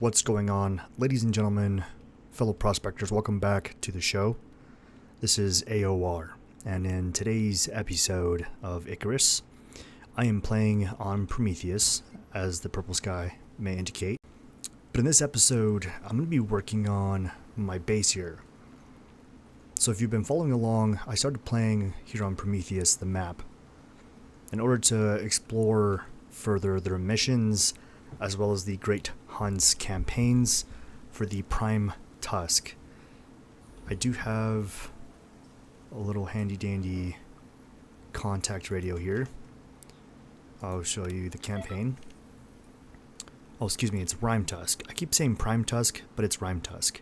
What's going on, ladies and gentlemen, fellow prospectors? Welcome back to the show. This is AOR, and in today's episode of Icarus, I am playing on Prometheus, as the purple sky may indicate. But in this episode, I'm going to be working on my base here. So if you've been following along, I started playing here on Prometheus, the map, in order to explore further their missions, as well as the Great Hunt's campaigns for the Prime Tusk. I do have a little handy-dandy contact radio here. I'll show you the campaign. Oh, excuse me, it's Rime Tusk. I keep saying Prime Tusk, but it's Rime Tusk.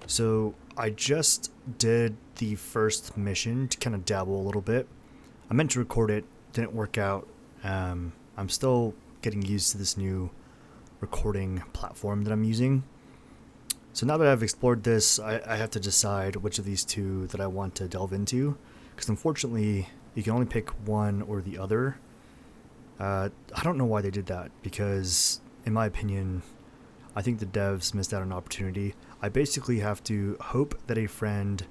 So I just did the first mission to kind of dabble a little bit. I meant to record it, didn't work out. I'm still getting used to this new recording platform that I'm using. So now that I've explored this, I have to decide which of these two that I want to delve into, because unfortunately you can only pick one or the other. I don't know why they did that, because in my opinion, I think the devs missed out on an opportunity. I basically have to hope that a friend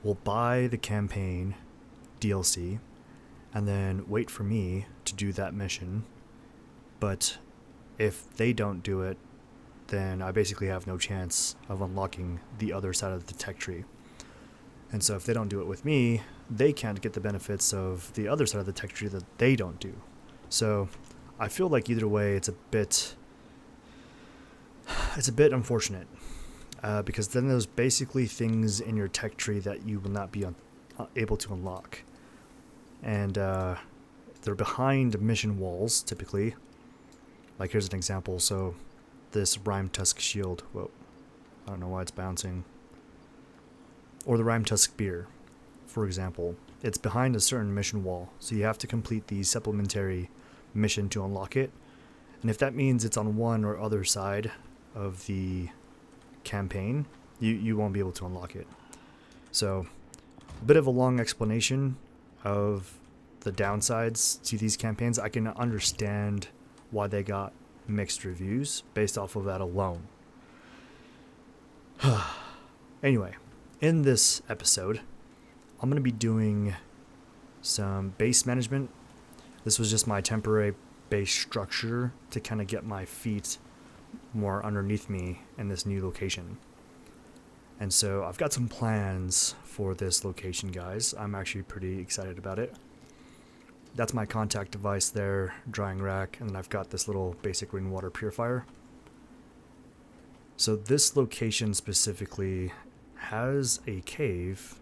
will buy the campaign DLC and then wait for me to do that mission. But if they don't do it, then I basically have no chance of unlocking the other side of the tech tree. And so if they don't do it with me, they can't get the benefits of the other side of the tech tree that they don't do. So I feel like either way, it's a bit unfortunate, because then there's basically things in your tech tree that you will not be able to unlock. And they're behind mission walls, typically. Like, here's an example. So this Rime Tusk shield. Whoa. I don't know why it's bouncing. Or the Rime Tusk spear, for example. It's behind a certain mission wall. So you have to complete the supplementary mission to unlock it. And if that means it's on one or other side of the campaign, you won't be able to unlock it. So a bit of a long explanation of the downsides to these campaigns. I can understand why they got mixed reviews based off of that alone. Anyway, in this episode, I'm going to be doing some base management. This was just my temporary base structure to kind of get my feet more underneath me in this new location. And so I've got some plans for this location, guys. I'm actually pretty excited about it. That's my contact device there, drying rack, and then I've got this little basic rainwater purifier. So this location specifically has a cave,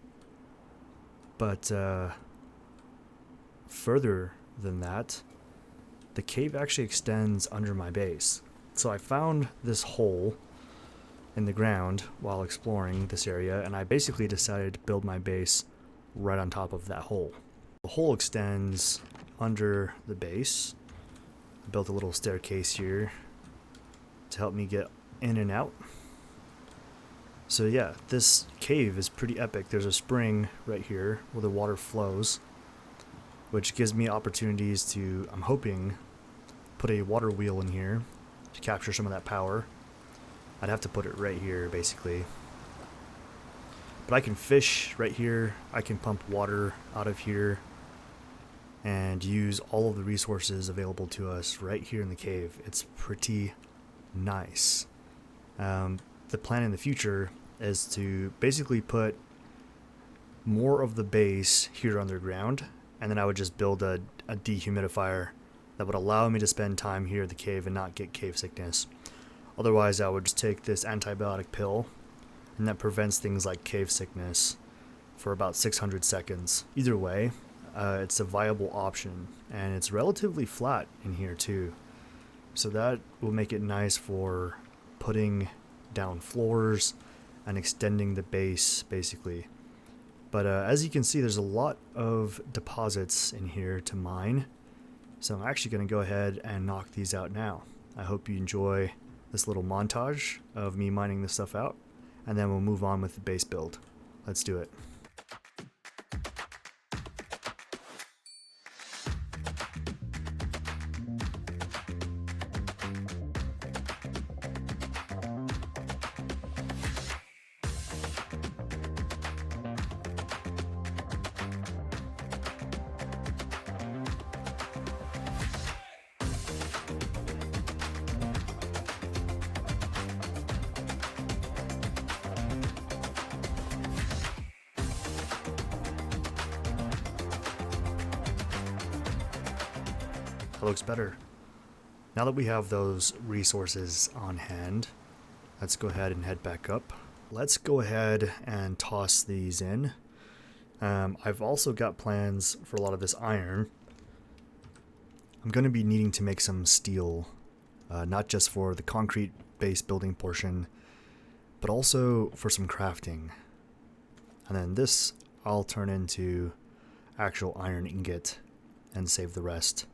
but further than that, the cave actually extends under my base. So I found this hole in the ground while exploring this area, and I basically decided to build my base right on top of that hole. The hole extends under the base. I built a little staircase here to help me get in and out. So yeah, this cave is pretty epic. There's a spring right here where the water flows, which gives me opportunities to, I'm hoping, put a water wheel in here to capture some of that power. I'd have to put it right here, basically. But I can fish right here. I can pump water out of here and use all of the resources available to us right here in the cave. It's pretty nice. The plan in the future is to basically put more of the base here underground, and then I would just build a dehumidifier that would allow me to spend time here in the cave and not get cave sickness. Otherwise, I would just take this antibiotic pill, and that prevents things like cave sickness for about 600 seconds. Either way, it's a viable option, and it's relatively flat in here too. So that will make it nice for putting down floors and extending the base, basically. But as you can see, there's a lot of deposits in here to mine. So I'm actually going to go ahead and knock these out now. I hope you enjoy this little montage of me mining this stuff out, and then we'll move on with the base build. Let's do it. That looks better. Now that we have those resources on hand, let's go ahead and head back up. Let's go ahead and toss these in. I've also got plans for a lot of this iron. I'm going to be needing to make some steel, not just for the concrete base building portion, but also for some crafting. And then this I'll turn into actual iron ingot and save the rest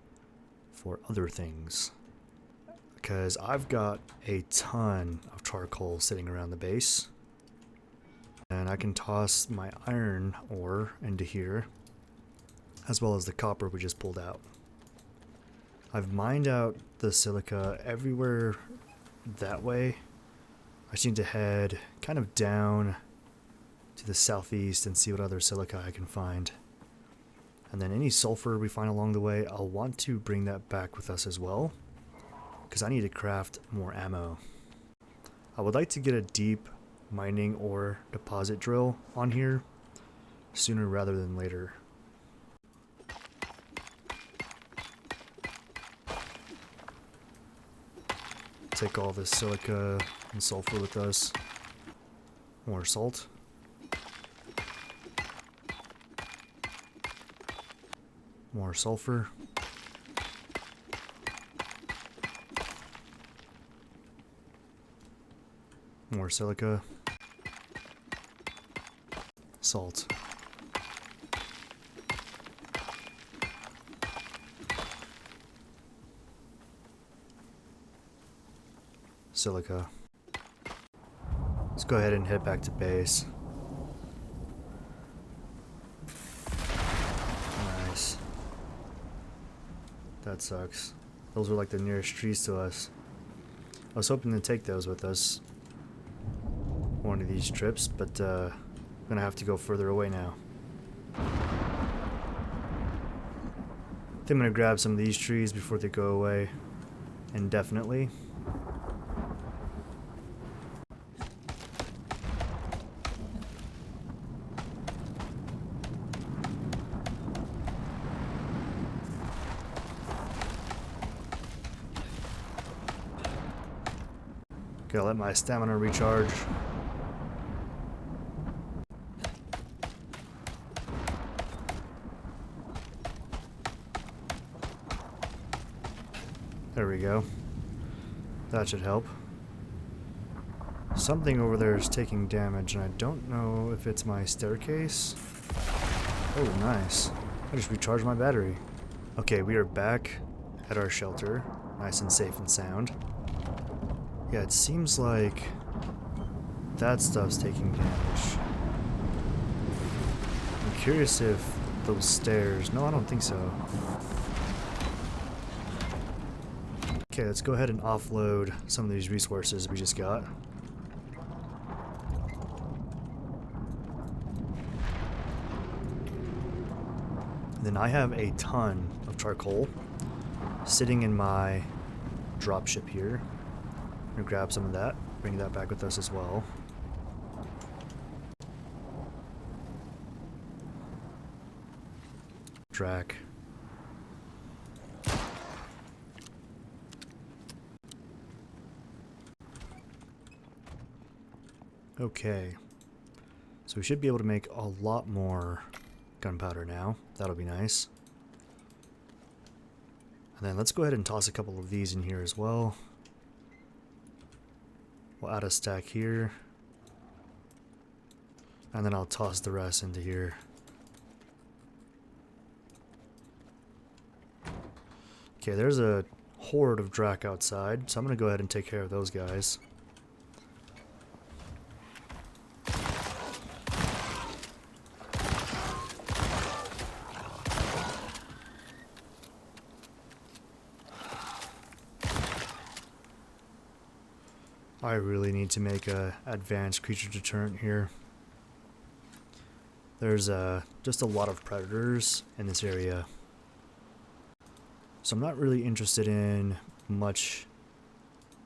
for other things. Because I've got a ton of charcoal sitting around the base. And I can toss my iron ore into here, as well as the copper we just pulled out. I've mined out the silica everywhere that way. I just need to head kind of down to the southeast and see what other silica I can find. And then any sulfur we find along the way, I'll want to bring that back with us as well, because I need to craft more ammo. I would like to get a deep mining ore deposit drill on here sooner rather than later. Take all this silica and sulfur with us. More salt. More sulfur. More silica. Salt. Silica. Let's go ahead and head back to base. Nice. That sucks. Those were like the nearest trees to us. I was hoping to take those with us one of these trips, but I'm gonna have to go further away now. I think I'm gonna grab some of these trees before they go away indefinitely. Gotta let my stamina recharge. There we go. That should help. Something over there is taking damage, and I don't know if it's my staircase. Oh, nice. I just recharged my battery. Okay, we are back at our shelter, nice and safe and sound. Yeah, it seems like that stuff's taking damage. I'm curious if those stairs... No, I don't think so. Okay, let's go ahead and offload some of these resources we just got. And then I have a ton of charcoal sitting in my dropship here. I'm gonna grab some of that, bring that back with us as well. Drac. Okay, so we should be able to make a lot more gunpowder now. That'll be nice. And then let's go ahead and toss a couple of these in here as well. We'll add a stack here. And then I'll toss the rest into here. Okay, there's a horde of Drac outside, so I'm going to go ahead and take care of those guys. I really need to make a advanced creature deterrent here. There's just a lot of predators in this area. So I'm not really interested in much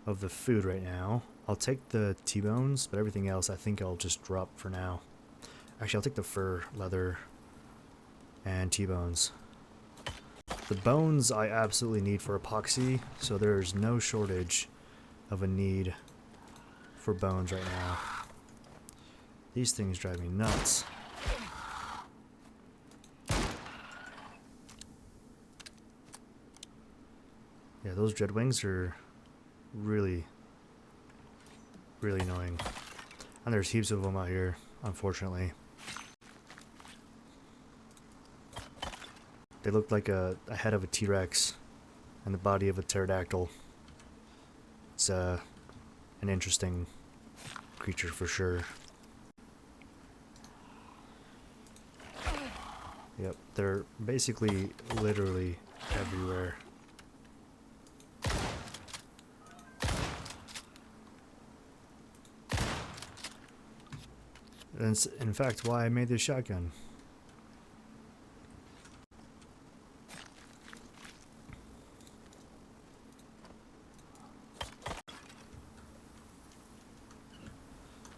of the food right now. I'll take the T-bones, but everything else I think I'll just drop for now. Actually, I'll take the fur, leather, and T-bones. The bones I absolutely need for epoxy, so there's no shortage of a need for bones right now. These things drive me nuts. Yeah, those dreadwings are really, really annoying. And there's heaps of them out here, unfortunately. They look like a head of a T-Rex and the body of a pterodactyl. It's an interesting creature for sure. Yep, they're basically literally everywhere. That's in fact why I made this shotgun.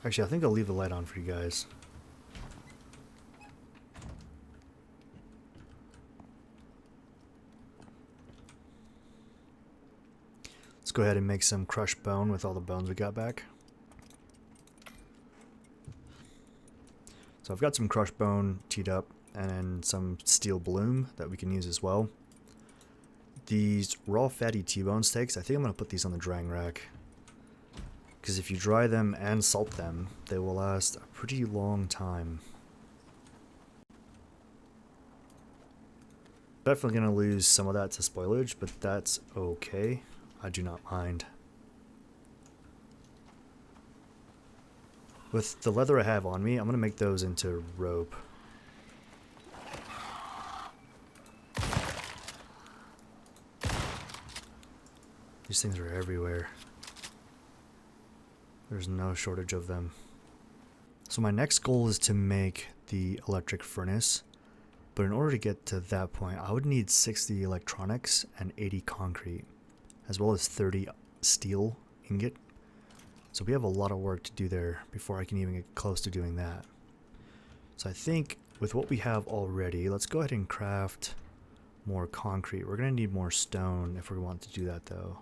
Actually, I think I'll leave the light on for you guys. Let's go ahead and make some crushed bone with all the bones we got back. So I've got some crushed bone teed up and then some steel bloom that we can use as well. These raw fatty T-bone steaks, I think I'm going to put these on the drying rack. Because if you dry them and salt them, they will last a pretty long time. Definitely going to lose some of that to spoilage, but that's okay. I do not mind. With the leather I have on me, I'm going to make those into rope. These things are everywhere. There's no shortage of them. So my next goal is to make the electric furnace. But in order to get to that point, I would need 60 electronics and 80 concrete, as well as 30 steel ingot. So we have a lot of work to do there before I can even get close to doing that. So I think with what we have already, let's go ahead and craft more concrete. We're going to need more stone if we want to do that though.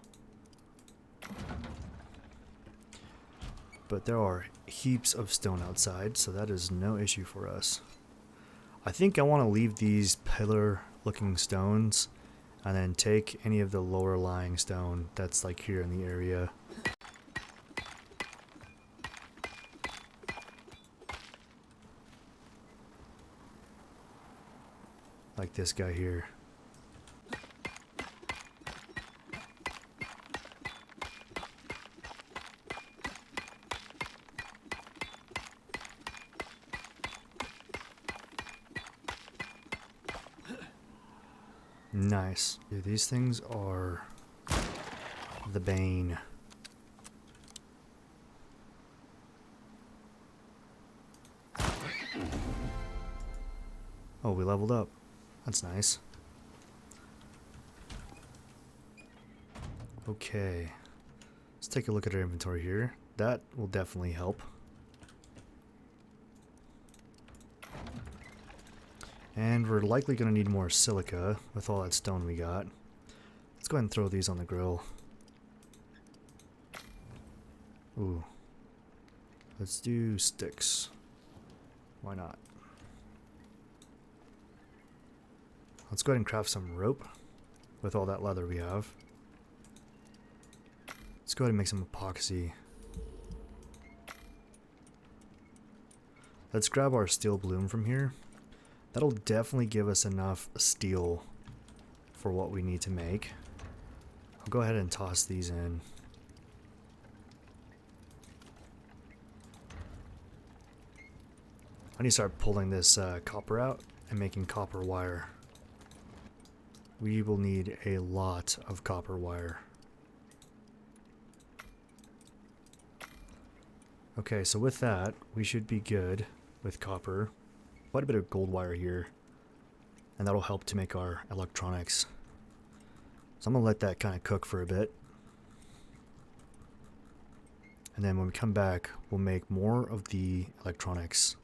But there are heaps of stone outside, so that is no issue for us. I think I want to leave these pillar looking stones and then take any of the lower lying stone that's like here in the area. Like this guy here. Nice. Dude, these things are the bane. Oh, we leveled up. That's nice. Okay. Let's take a look at our inventory here. That will definitely help. And we're likely going to need more silica with all that stone we got. Let's go ahead and throw these on the grill. Ooh. Let's do sticks. Why not? Let's go ahead and craft some rope with all that leather we have. Let's go ahead and make some epoxy. Let's grab our steel bloom from here. That'll definitely give us enough steel for what we need to make. I'll go ahead and toss these in. I need to start pulling this copper out and making copper wire. We will need a lot of copper wire. Okay, so with that, we should be good with copper. Quite a bit of gold wire here, and that'll help to make our electronics. So I'm gonna let that kind of cook for a bit, and then when we come back, we'll make more of the electronics.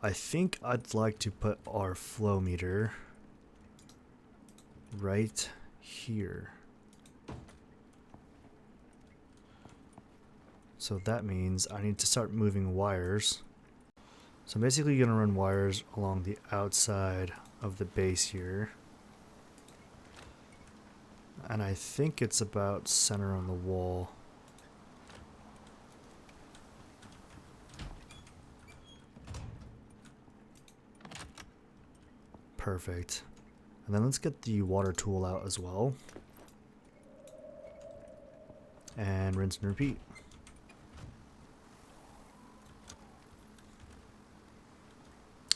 I think I'd like to put our flow meter right here. So that means I need to start moving wires. So I'm basically going to run wires along the outside of the base here. And I think it's about center on the wall. Perfect. And then let's get the water tool out as well. And rinse and repeat.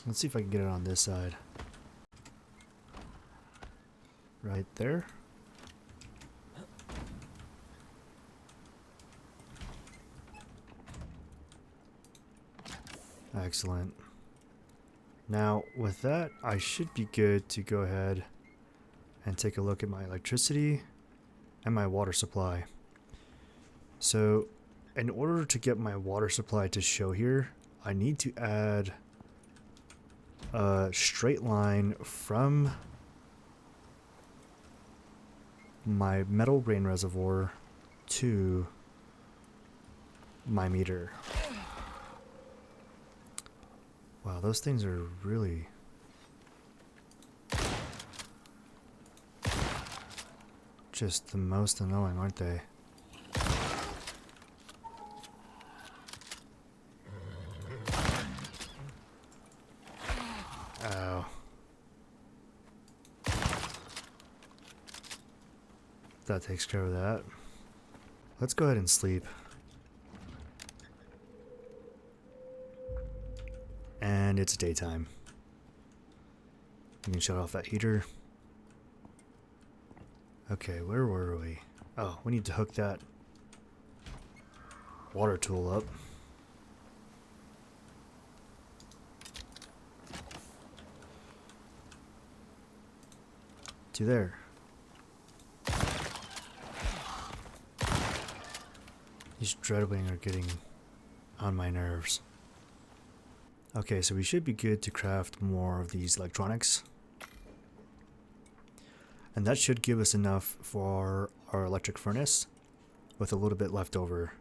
Let's see if I can get it on this side. Right there. Excellent. Now, with that, I should be good to go ahead and take a look at my electricity and my water supply. So, in order to get my water supply to show here, I need to add a straight line from my metal rain reservoir to my meter. Wow, those things are really just the most annoying, aren't they? Ow. That takes care of that. Let's go ahead and sleep. And it's daytime. You can shut off that heater. Okay, where were we? Oh, we need to hook that water tool up. To there. These Dreadwing are getting on my nerves. Okay, so we should be good to craft more of these electronics. And that should give us enough for our electric furnace, with a little bit left over.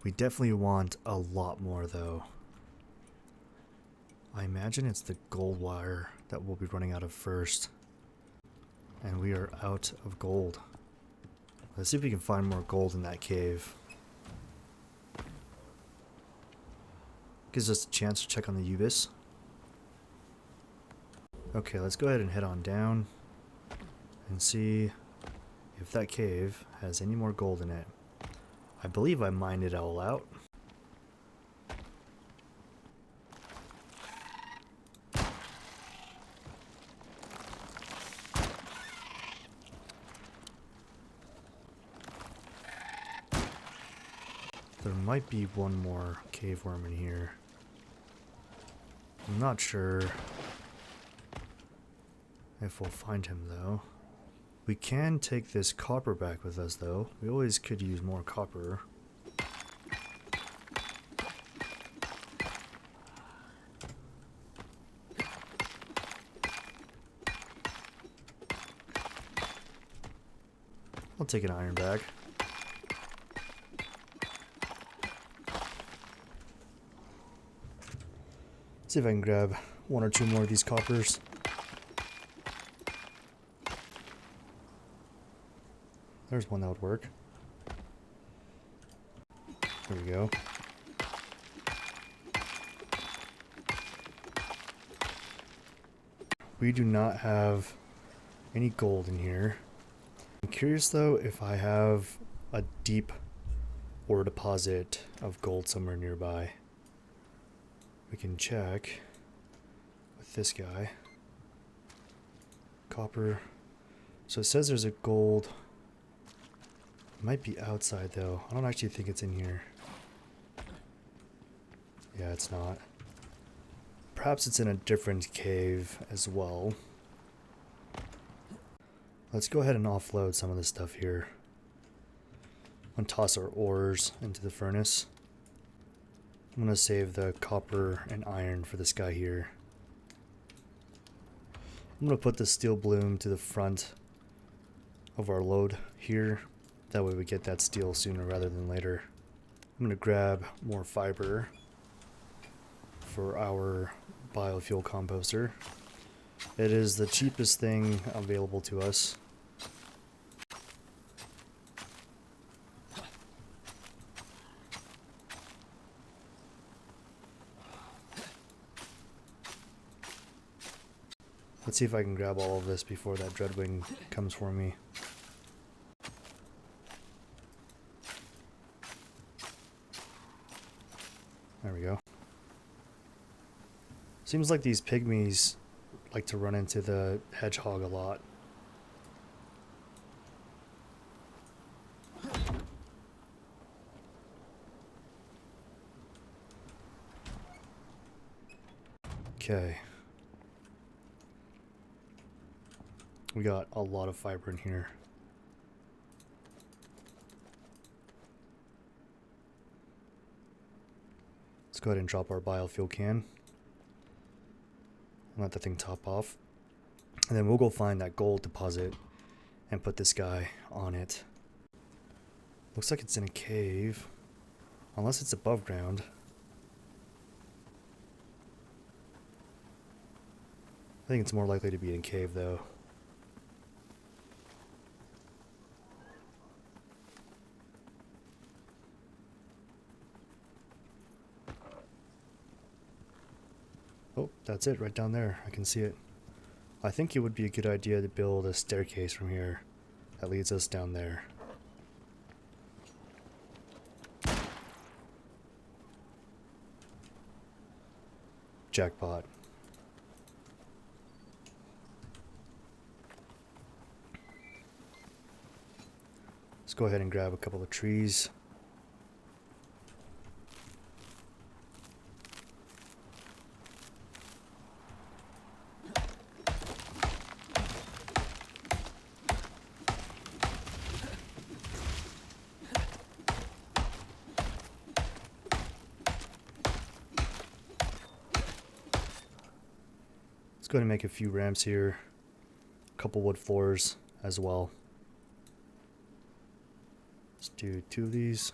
We definitely want a lot more though. I imagine it's the gold wire that we'll be running out of first. And we are out of gold. Let's see if we can find more gold in that cave. Gives us a chance to check on the Ubis. Okay, let's go ahead and head on down and see if that cave has any more gold in it. I believe I mined it all out. There might be one more cave worm in here. I'm not sure if we'll find him though. We can take this copper back with us though. We always could use more copper. I'll take an iron bag. See if I can grab one or two more of these coppers. There's one that would work. There we go. We do not have any gold in here. I'm curious though if I have a deep ore deposit of gold somewhere nearby. We can check with this guy. Copper. So it says there's a gold. It might be outside though. I don't actually think it's in here. Yeah, it's not. Perhaps it's in a different cave as well. Let's go ahead and offload some of this stuff here. And toss our ores into the furnace. I'm going to save the copper and iron for this guy here. I'm going to put the steel bloom to the front of our load here. That way we get that steel sooner rather than later. I'm going to grab more fiber for our biofuel composter. It is the cheapest thing available to us. Let's see if I can grab all of this before that Dreadwing comes for me. There we go. Seems like these pygmies like to run into the hedgehog a lot. Okay. We got a lot of fiber in here. Let's go ahead and drop our biofuel can. Let the thing top off. And then we'll go find that gold deposit and put this guy on it. Looks like it's in a cave. Unless it's above ground. I think it's more likely to be in a cave though. Oh, that's it right down there. I can see it. I think it would be a good idea to build a staircase from here that leads us down there. Jackpot. Let's go ahead and grab a couple of trees. Go ahead and make a few ramps here, a couple wood floors as well. Let's do 2 of these.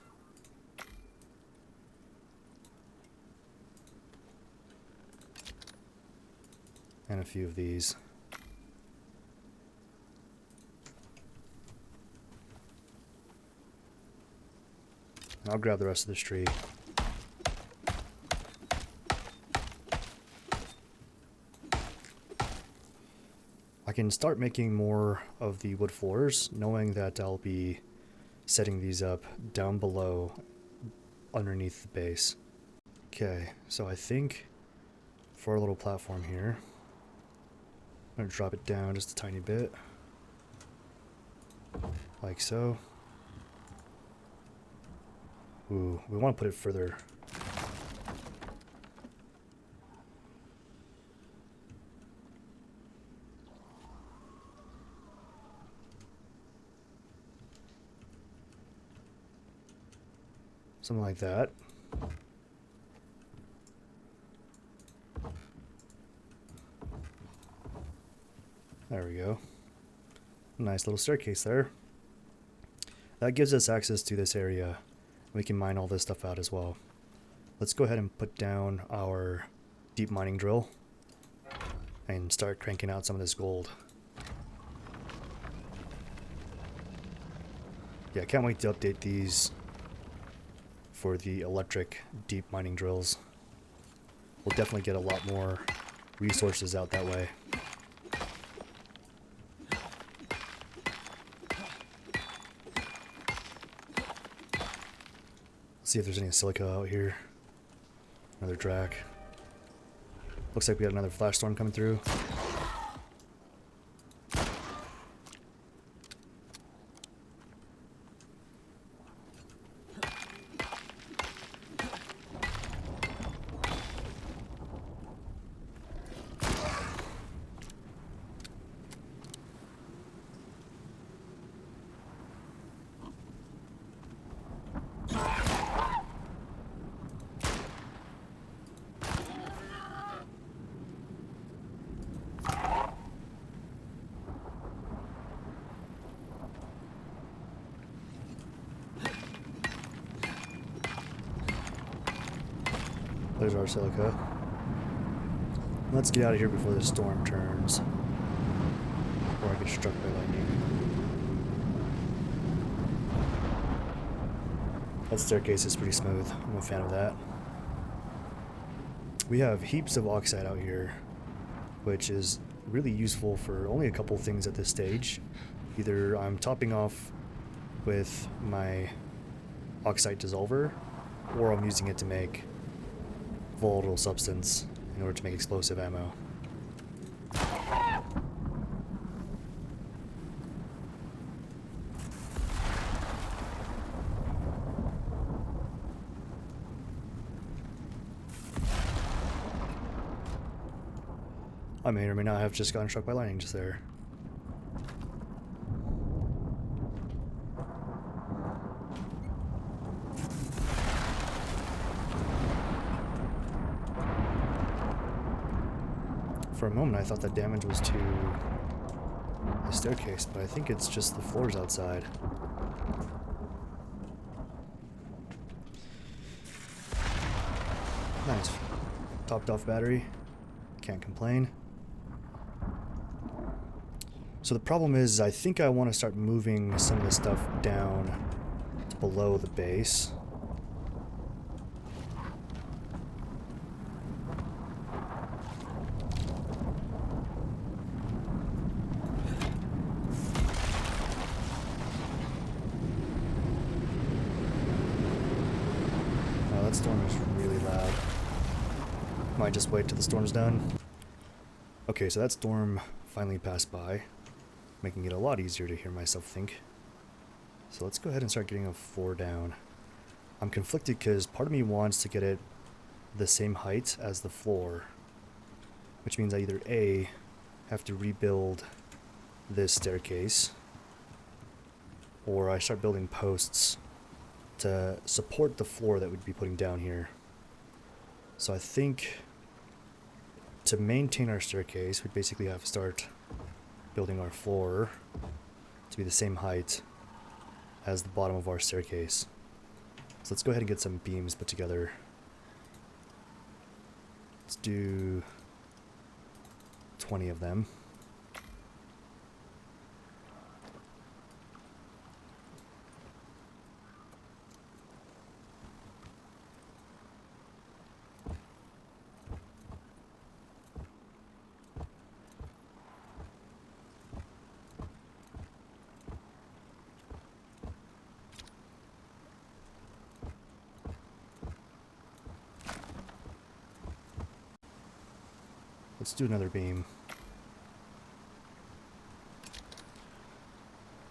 And a few of these. And I'll grab the rest of this tree. I can start making more of the wood floors, knowing that I'll be setting these up down below underneath the base. Okay, so I think for our little platform here, I'm going to drop it down just a tiny bit, like so. Ooh, we want to put it further. Something like that. There we go. Nice little staircase there. That gives us access to this area. We can mine all this stuff out as well. Let's go ahead and put down our deep mining drill and start cranking out some of this gold. Yeah, I can't wait to update these for the electric deep mining drills. We'll definitely get a lot more resources out that way. Let's see if there's any silica out here. Another drac. Looks like we got another flash storm coming through. There's our silica. Let's get out of here before the storm turns. Or I get struck by lightning. That staircase is pretty smooth. I'm a fan of that. We have heaps of oxide out here, which is really useful for only a couple things at this stage. Either I'm topping off with my oxide dissolver, or I'm using it to make volatile substance in order to make explosive ammo. I may or may not have just gotten struck by lightning just there. For a moment I thought that damage was to the staircase, but I think it's just the floors outside. Nice. Topped off battery. Can't complain. So the problem is, I think I want to start moving some of the stuff down to below the base. Oh, that storm is really loud. Might just wait till the storm's done. Okay, so that storm finally passed by, making it a lot easier to hear myself think. So let's go ahead and start getting a floor down. I'm conflicted because part of me wants to get it the same height as the floor, which means I either A, have to rebuild this staircase, or I start building posts to support the floor that we'd be putting down here. So I think to maintain our staircase, we basically have to start building our floor to be the same height as the bottom of our staircase. So let's go ahead and get some beams put together. Let's do 20 of them. Let's do another beam.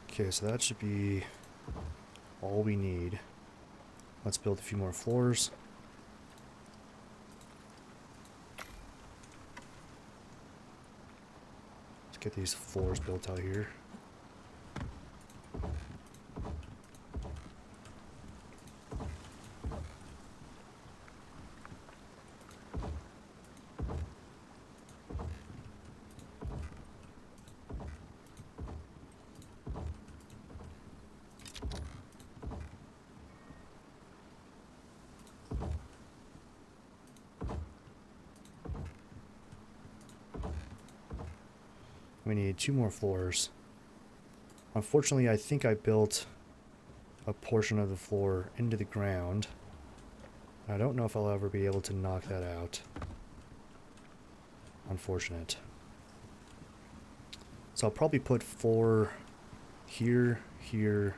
Okay, so that should be all we need. Let's build a few more floors. Let's get these floors built out here. We need 2 more floors. Unfortunately, I think I built a portion of the floor into the ground. I don't know if I'll ever be able to knock that out. Unfortunate. So I'll probably put 4 here, here,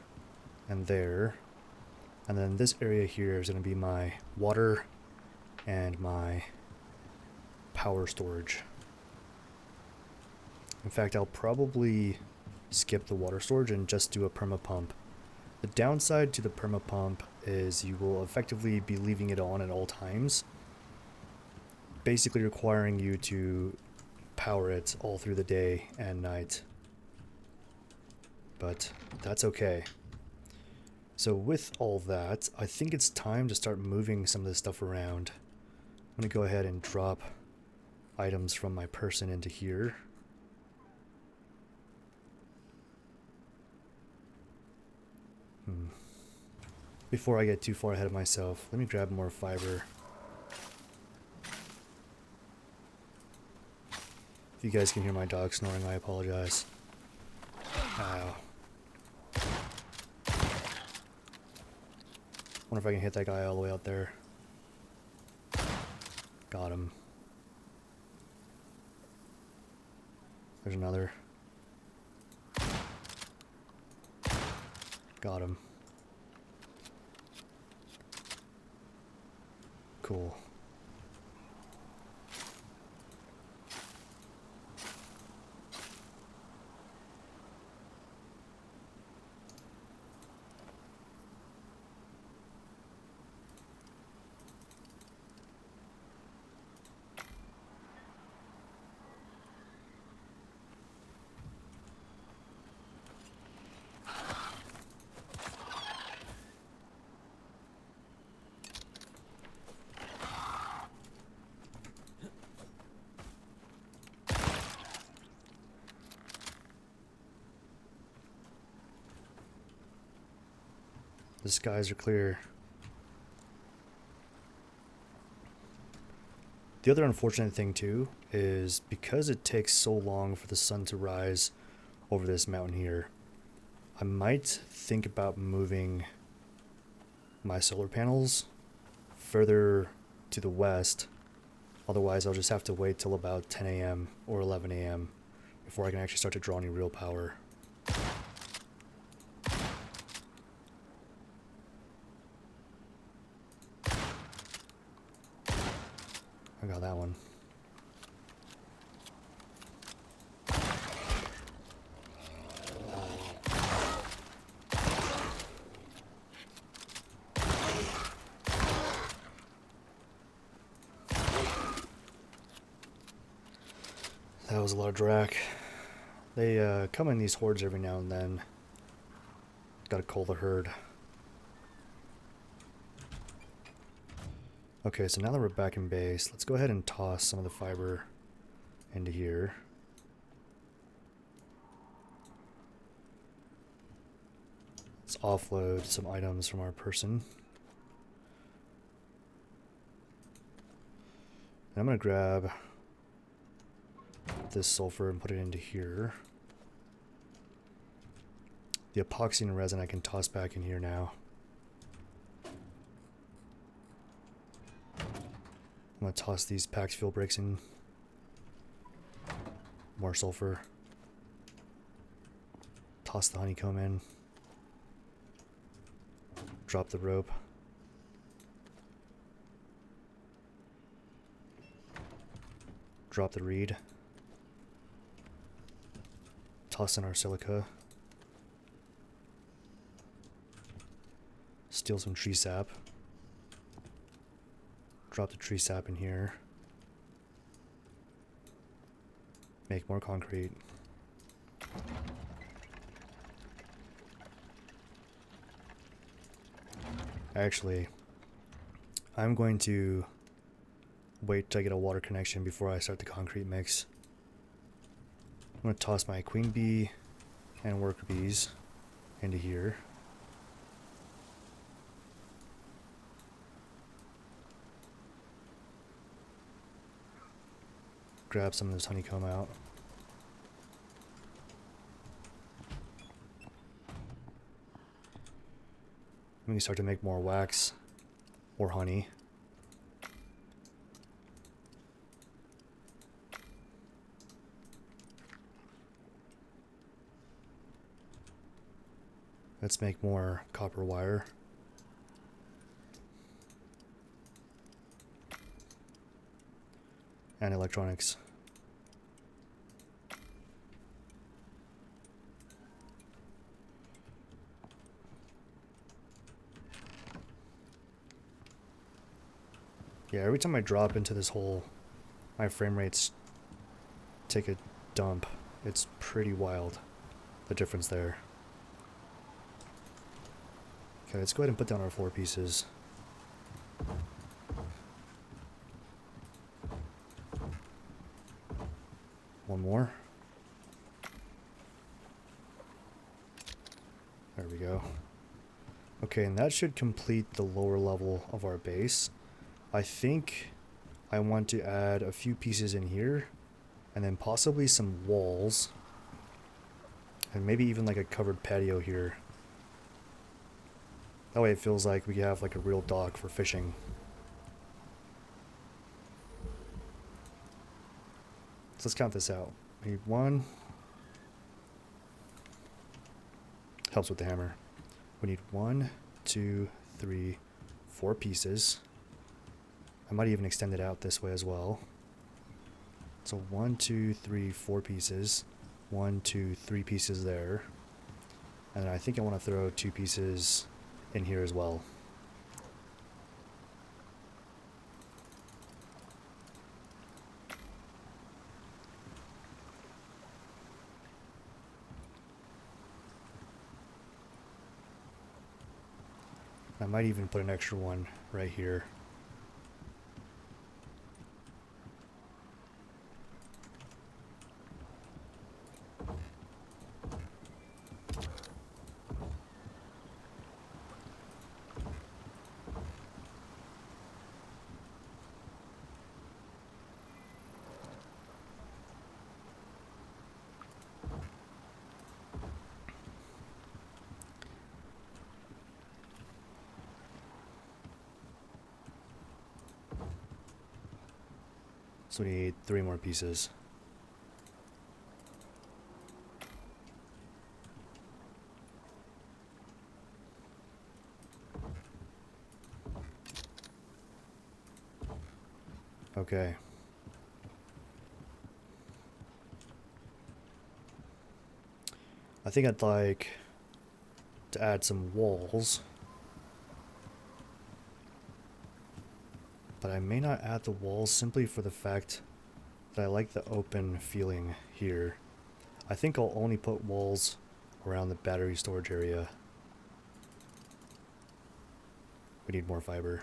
and there. And then this area here is going to be my water and my power storage. In fact, I'll probably skip the water storage and just do a perma pump. The downside to the perma pump is you will effectively be leaving it on at all times, basically requiring you to power it all through the day and night. But that's okay. So with all that, I think it's time to start moving some of this stuff around. I'm going to go ahead and drop items from my person into here. Before I get too far ahead of myself, let me grab more fiber. If you guys can hear my dog snoring, I apologize. Ow. Wonder if I can hit that guy all the way out there. Got him. There's another. Got him. Cool. The skies are clear. The other unfortunate thing too is because it takes so long for the sun to rise over this mountain here, I might think about moving my solar panels further to the west. Otherwise I'll just have to wait till about 10 a.m. or 11 a.m. before I can actually start to draw any real power. I got that one. That was a lot of drac. They come in these hordes every now and then. Gotta cull the herd. Okay, so now that we're back in base, let's go ahead and toss some of the fiber into here. Let's offload some items from our person. And I'm gonna grab this sulfur and put it into here. The epoxy and resin I can toss back in here now. I'm going to toss these packed fuel breaks in. More sulfur. Toss the honeycomb in. Drop the rope. Drop the reed. Toss in our silica. Steal some tree sap. Drop the tree sap in here. Make more concrete. Actually, I'm going to wait till I get a water connection before I start the concrete mix. I'm going to toss my queen bee and worker bees into here. Grab some of this honeycomb out. We can start to make more wax or honey. Let's make more copper wire. And electronics. Yeah, every time I drop into this hole, my frame rates take a dump. It's pretty wild, the difference there. Okay, let's go ahead and put down our 4 pieces. One more. There we go. Okay, and that should complete the lower level of our base. I think I want to add a few pieces in here And then possibly some walls. And maybe even like a covered patio here. That way it feels like we have like a real dock for fishing. So let's count this out. We need 1. Helps with the hammer. We need 1, 2, 3, 4 pieces. I might even extend it out this way as well. So 1, 2, 3, 4 pieces. 1, 2, 3 pieces there. And then I think I want to throw 2 pieces in here as well. I might even put an extra one right here. So we need 3 more pieces. Okay. I think I'd like to add some walls. But I may not add the walls simply for the fact that I like the open feeling here. I think I'll only put walls around the battery storage area. We need more fiber.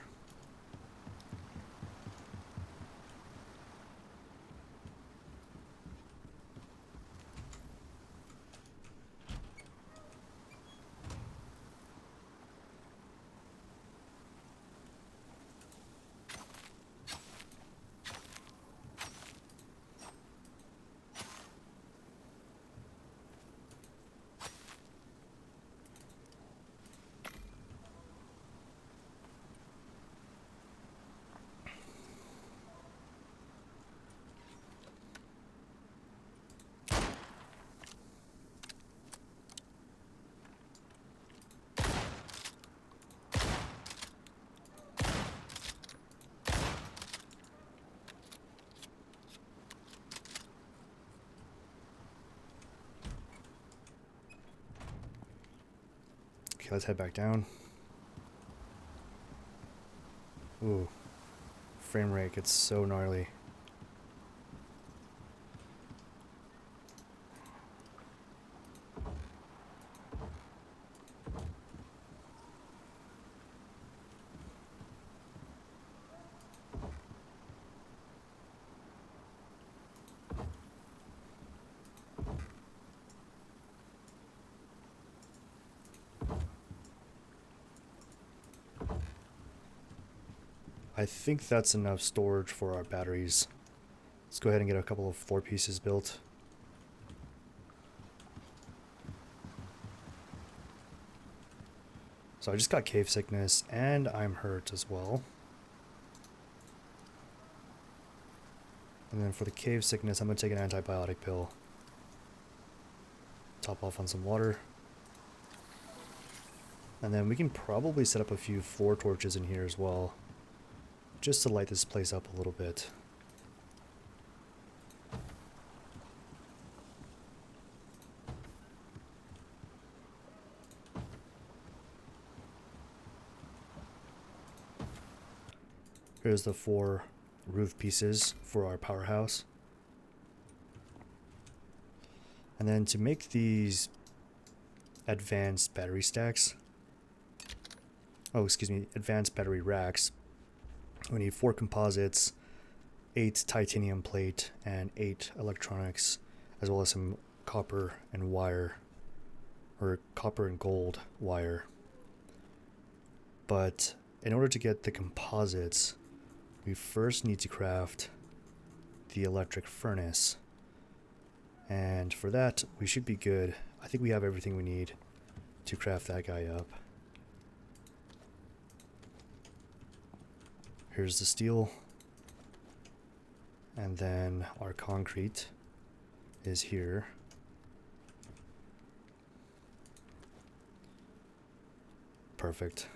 Okay, let's head back down. Ooh, frame rate gets so gnarly. I think that's enough storage for our batteries. Let's go ahead and get a couple of floor pieces built. So I just got cave sickness and I'm hurt as well. And then for the cave sickness, I'm going to take an antibiotic pill. Top off on some water. And then we can probably set up a few floor torches in here as well, just to light this place up a little bit. Here's the 4 roof pieces for our powerhouse. And then to make these advanced battery stacks, advanced battery racks, we need 4 composites, 8 titanium plate, and 8 electronics, as well as some copper and wire, or copper and gold wire. But in order to get the composites, we first need to craft the electric furnace. And for that, we should be good. I think we have everything we need to craft that guy up. Here's the steel. And then our concrete is here. Perfect.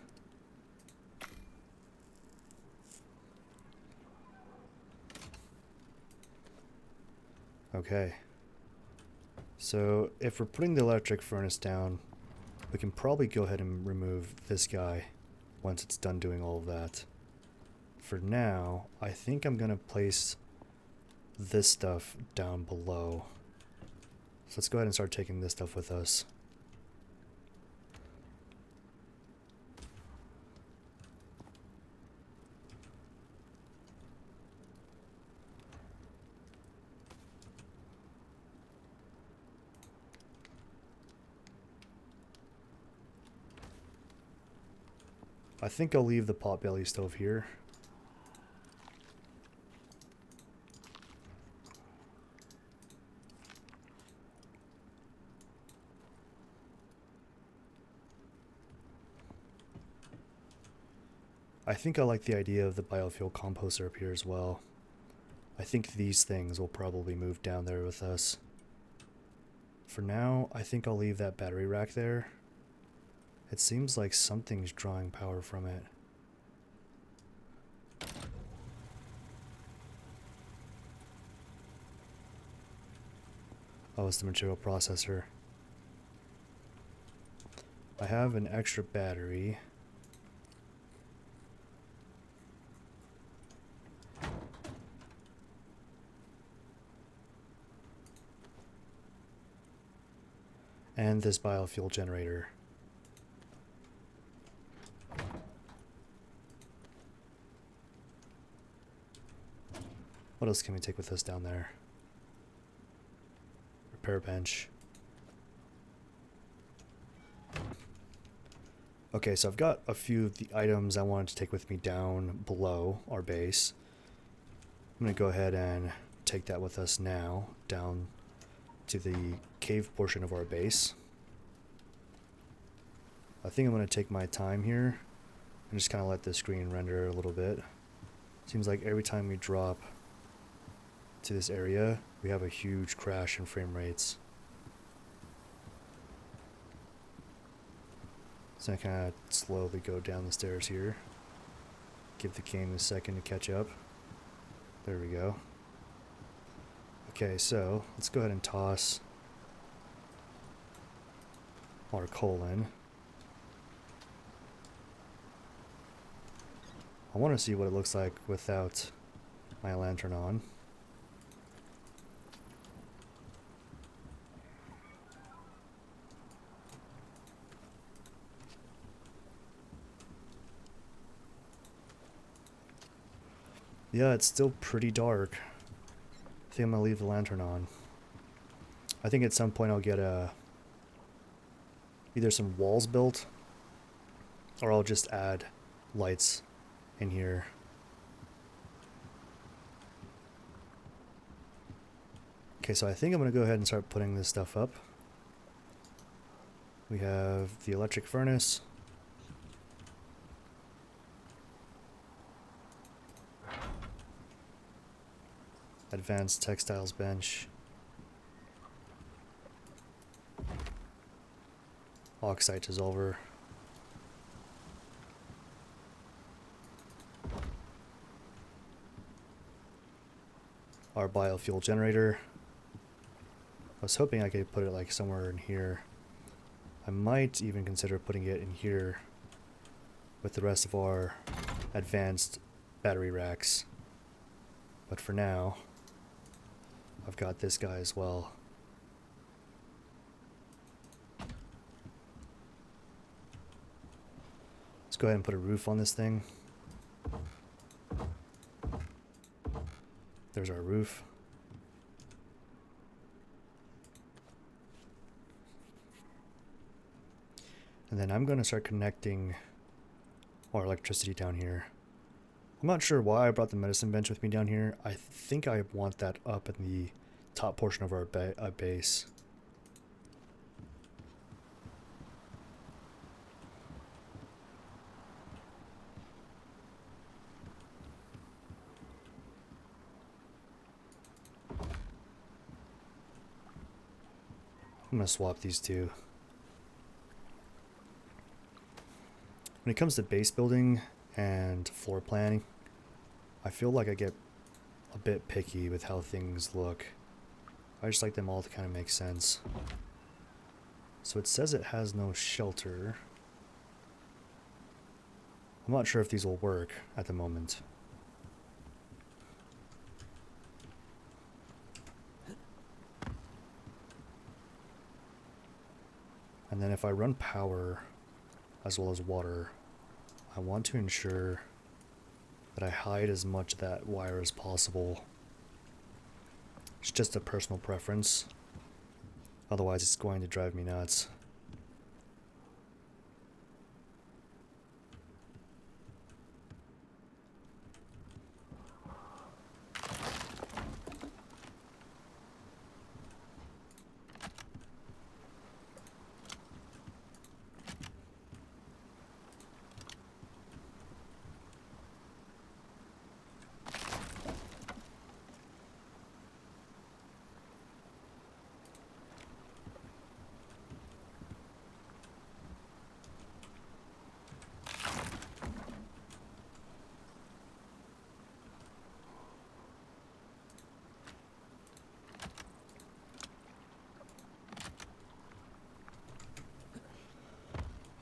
Okay. So if we're putting the electric furnace down, we can probably go ahead and remove this guy once it's done doing all of that. For now, I think I'm going to place this stuff down below. So let's go ahead and start taking this stuff with us. I think I'll leave the potbelly stove here. I think I like the idea of the biofuel composter up here as well. I think these things will probably move down there with us. For now, I think I'll leave that battery rack there. It seems like something's drawing power from it. Oh, it's the material processor. I have an extra battery. And this biofuel generator. What else can we take with us down there? Repair bench. Okay, so I've got a few of the items I wanted to take with me down below our base. I'm going to go ahead and take that with us now, down to the cave portion of our base. I think I'm going to take my time here and just kind of let the screen render a little bit. Seems like every time we drop to this area, we have a huge crash in frame rates. So I kind of slowly go down the stairs here. Give the game a second to catch up. There we go. Okay, so let's go ahead and toss our coal in. I want to see what it looks like without my lantern on. Yeah, it's still pretty dark. I think I'm gonna leave the lantern on. I think at some point I'll get either some walls built, or I'll just add lights in here. Okay, so I think I'm gonna go ahead and start putting this stuff up. We have the electric furnace. Advanced textiles bench. Oxide dissolver. Our biofuel generator. I was hoping I could put it like somewhere in here. I might even consider putting it in here with the rest of our advanced battery racks. But for now, I've got this guy as well. Let's go ahead and put a roof on this thing. There's our roof. And then I'm going to start connecting our electricity down here. I'm not sure why I brought the medicine bench with me down here. I think I want that up in the top portion of our base. I'm going to swap these two. When it comes to base building and floor planning, I feel like I get a bit picky with how things look. I just like them all to kind of make sense. So it says it has no shelter. I'm not sure if these will work at the moment. And then if I run power as well as water, I want to ensure that I hide as much of that wire as possible. It's just a personal preference. Otherwise it's going to drive me nuts.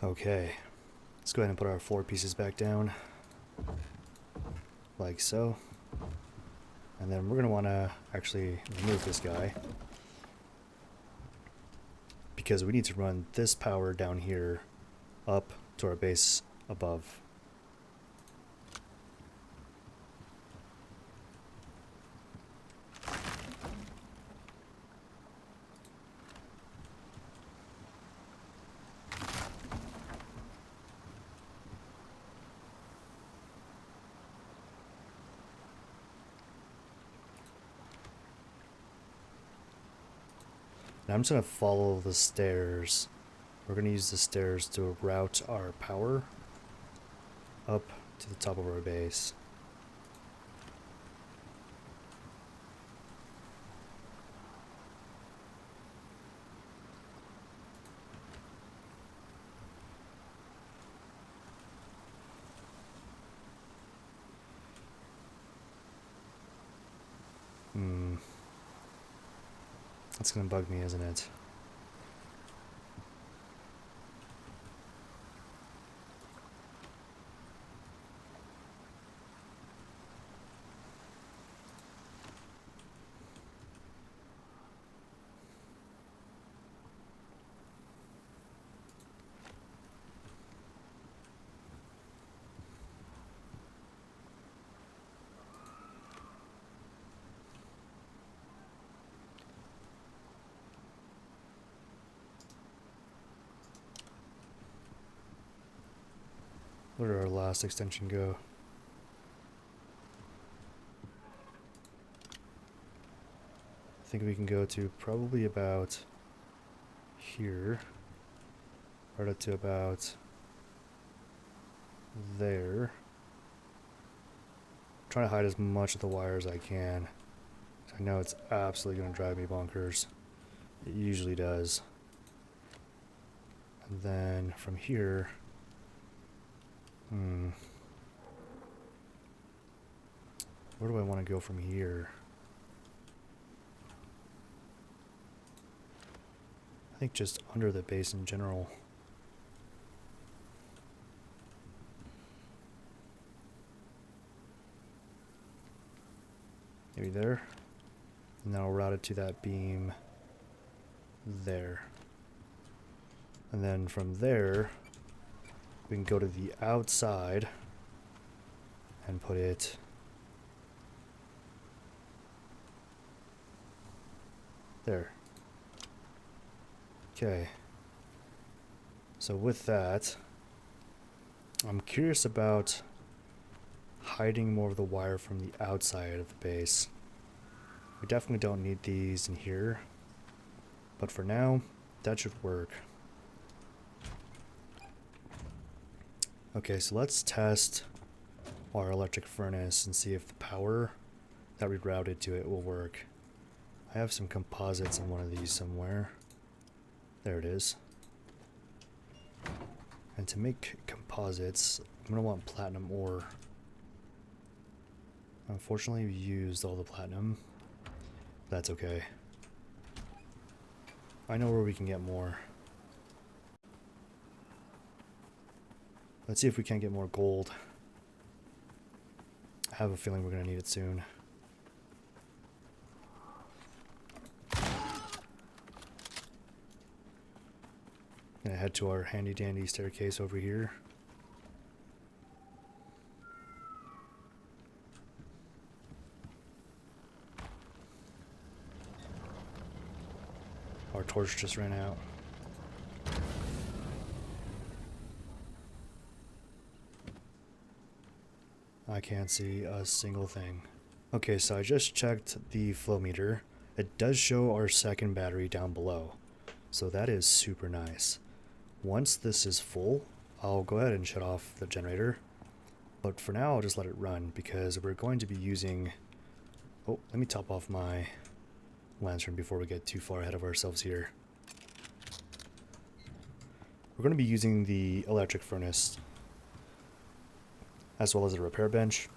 Okay, let's go ahead and put our floor pieces back down, like so. And then we're going to want to actually remove this guy, because we need to run this power down here up to our base above. Now I'm just going to follow the stairs. We're going to use the stairs to route our power up to the top of our base. That's gonna bug me, isn't it? Where did our last extension go? I think we can go to probably about here, right up to about there. I'm trying to hide as much of the wire as I can. I know it's absolutely going to drive me bonkers. It usually does. And then from here, where do I want to go from here? I think just under the base in general. Maybe there. And then I'll route it to that beam there. And then from there, we can go to the outside and put it there. Okay. So with that, I'm curious about hiding more of the wire from the outside of the base. We definitely don't need these in here, but for now, that should work. Okay, so let's test our electric furnace and see if the power that we routed to it will work. I have some composites in one of these somewhere. There it is. And to make composites, I'm going to want platinum ore. Unfortunately, we used all the platinum. That's okay. I know where we can get more. Let's see if we can get more gold. I have a feeling we're going to need it soon. Gonna head to our handy dandy staircase over here. Our torch just ran out. I can't see a single thing. Okay, so I just checked the flow meter. It does show our second battery down below. So that is super nice. Once this is full, I'll go ahead and shut off the generator. But for now, I'll just let it run because we're going to be using... Oh, let me top off my lantern before we get too far ahead of ourselves here. We're going to be using the electric furnace as well as a repair bench,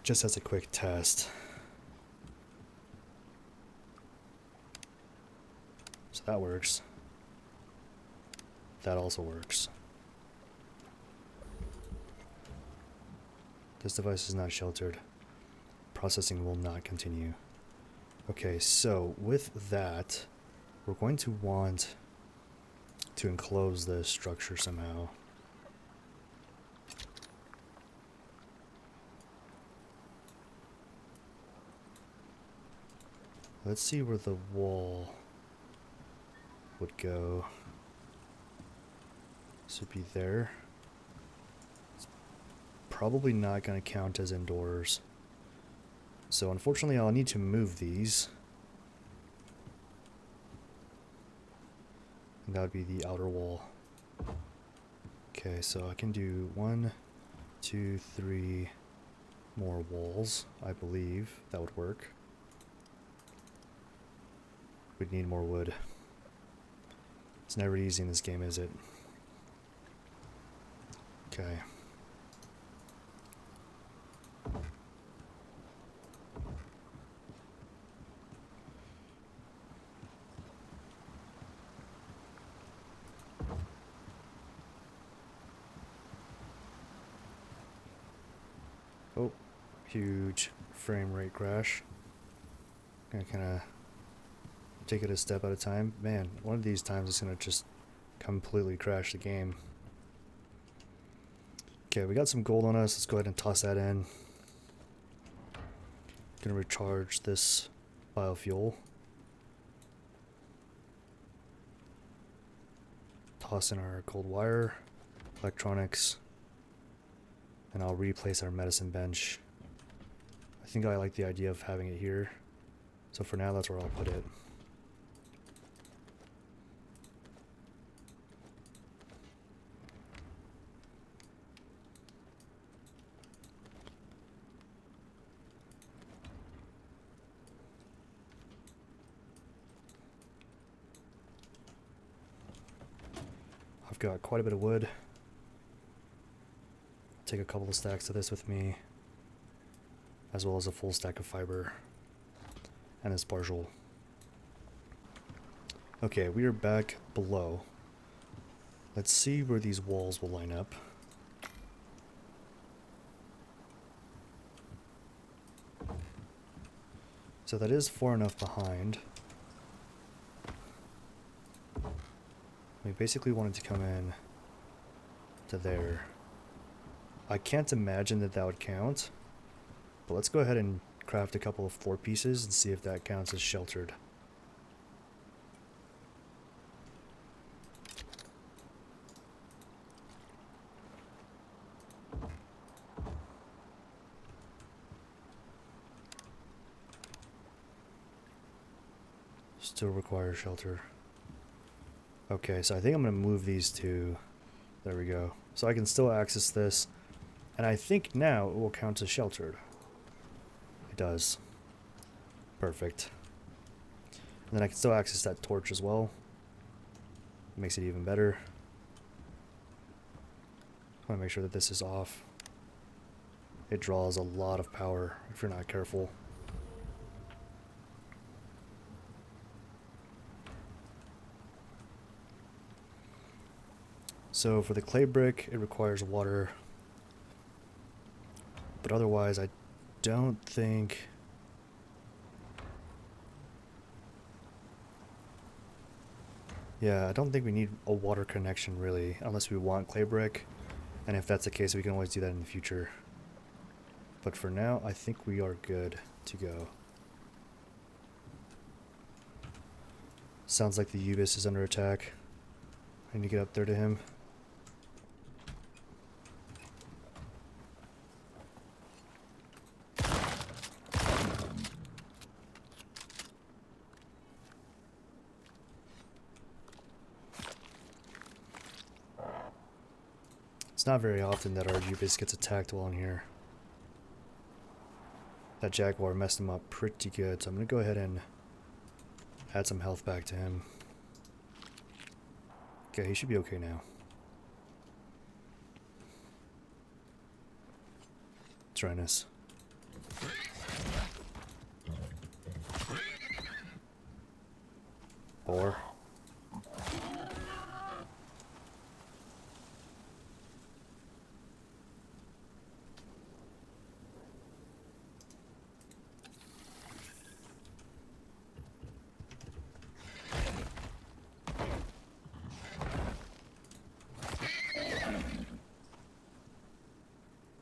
just as a quick test. So that works. That also works. This device is not sheltered. Processing will not continue. Okay, so with that, we're going to want to enclose this structure somehow. Let's see where the wall would go. This would be there. It's probably not going to count as indoors. So unfortunately I'll need to move these. And that would be the outer wall. Okay, so I can do 1, 2, 3 more walls. I believe that would work. We'd need more wood. It's never easy in this game, is it? Okay. Oh, huge frame rate crash. Gonna kind of take it a step at a time. Man, one of these times it's gonna just completely crash the game. Okay, we got some gold on us. Let's go ahead and toss that in. Gonna recharge this biofuel. Toss in our gold wire, electronics, and I'll replace our medicine bench. I think I like the idea of having it here. So for now, that's where I'll put it. I've got quite a bit of wood. Take a couple of stacks of this with me, as well as a full stack of fiber and this partial. Okay, we are back below. Let's see where these walls will line up. So that is far enough behind. We basically wanted to come in to there. I can't imagine that that would count, but let's go ahead and craft a couple of floor pieces and see if that counts as sheltered. Still requires shelter. Okay, so I think I'm going to move these two. There we go. So I can still access this. And I think now it will count as sheltered. It does. Perfect. And then I can still access that torch as well. Makes it even better. I want to make sure that this is off. It draws a lot of power if you're not careful. So for the clay brick, it requires water. But otherwise, I don't think... Yeah, I don't think we need a water connection really, unless we want clay brick. And if that's the case, we can always do that in the future. But for now, I think we are good to go. Sounds like the Ubis is under attack. I need to get up there to him. It's not very often that our Ubis gets attacked while in here. That Jaguar messed him up pretty good, so I'm going to go ahead and add some health back to him. Okay, he should be okay now. Trinus. Or...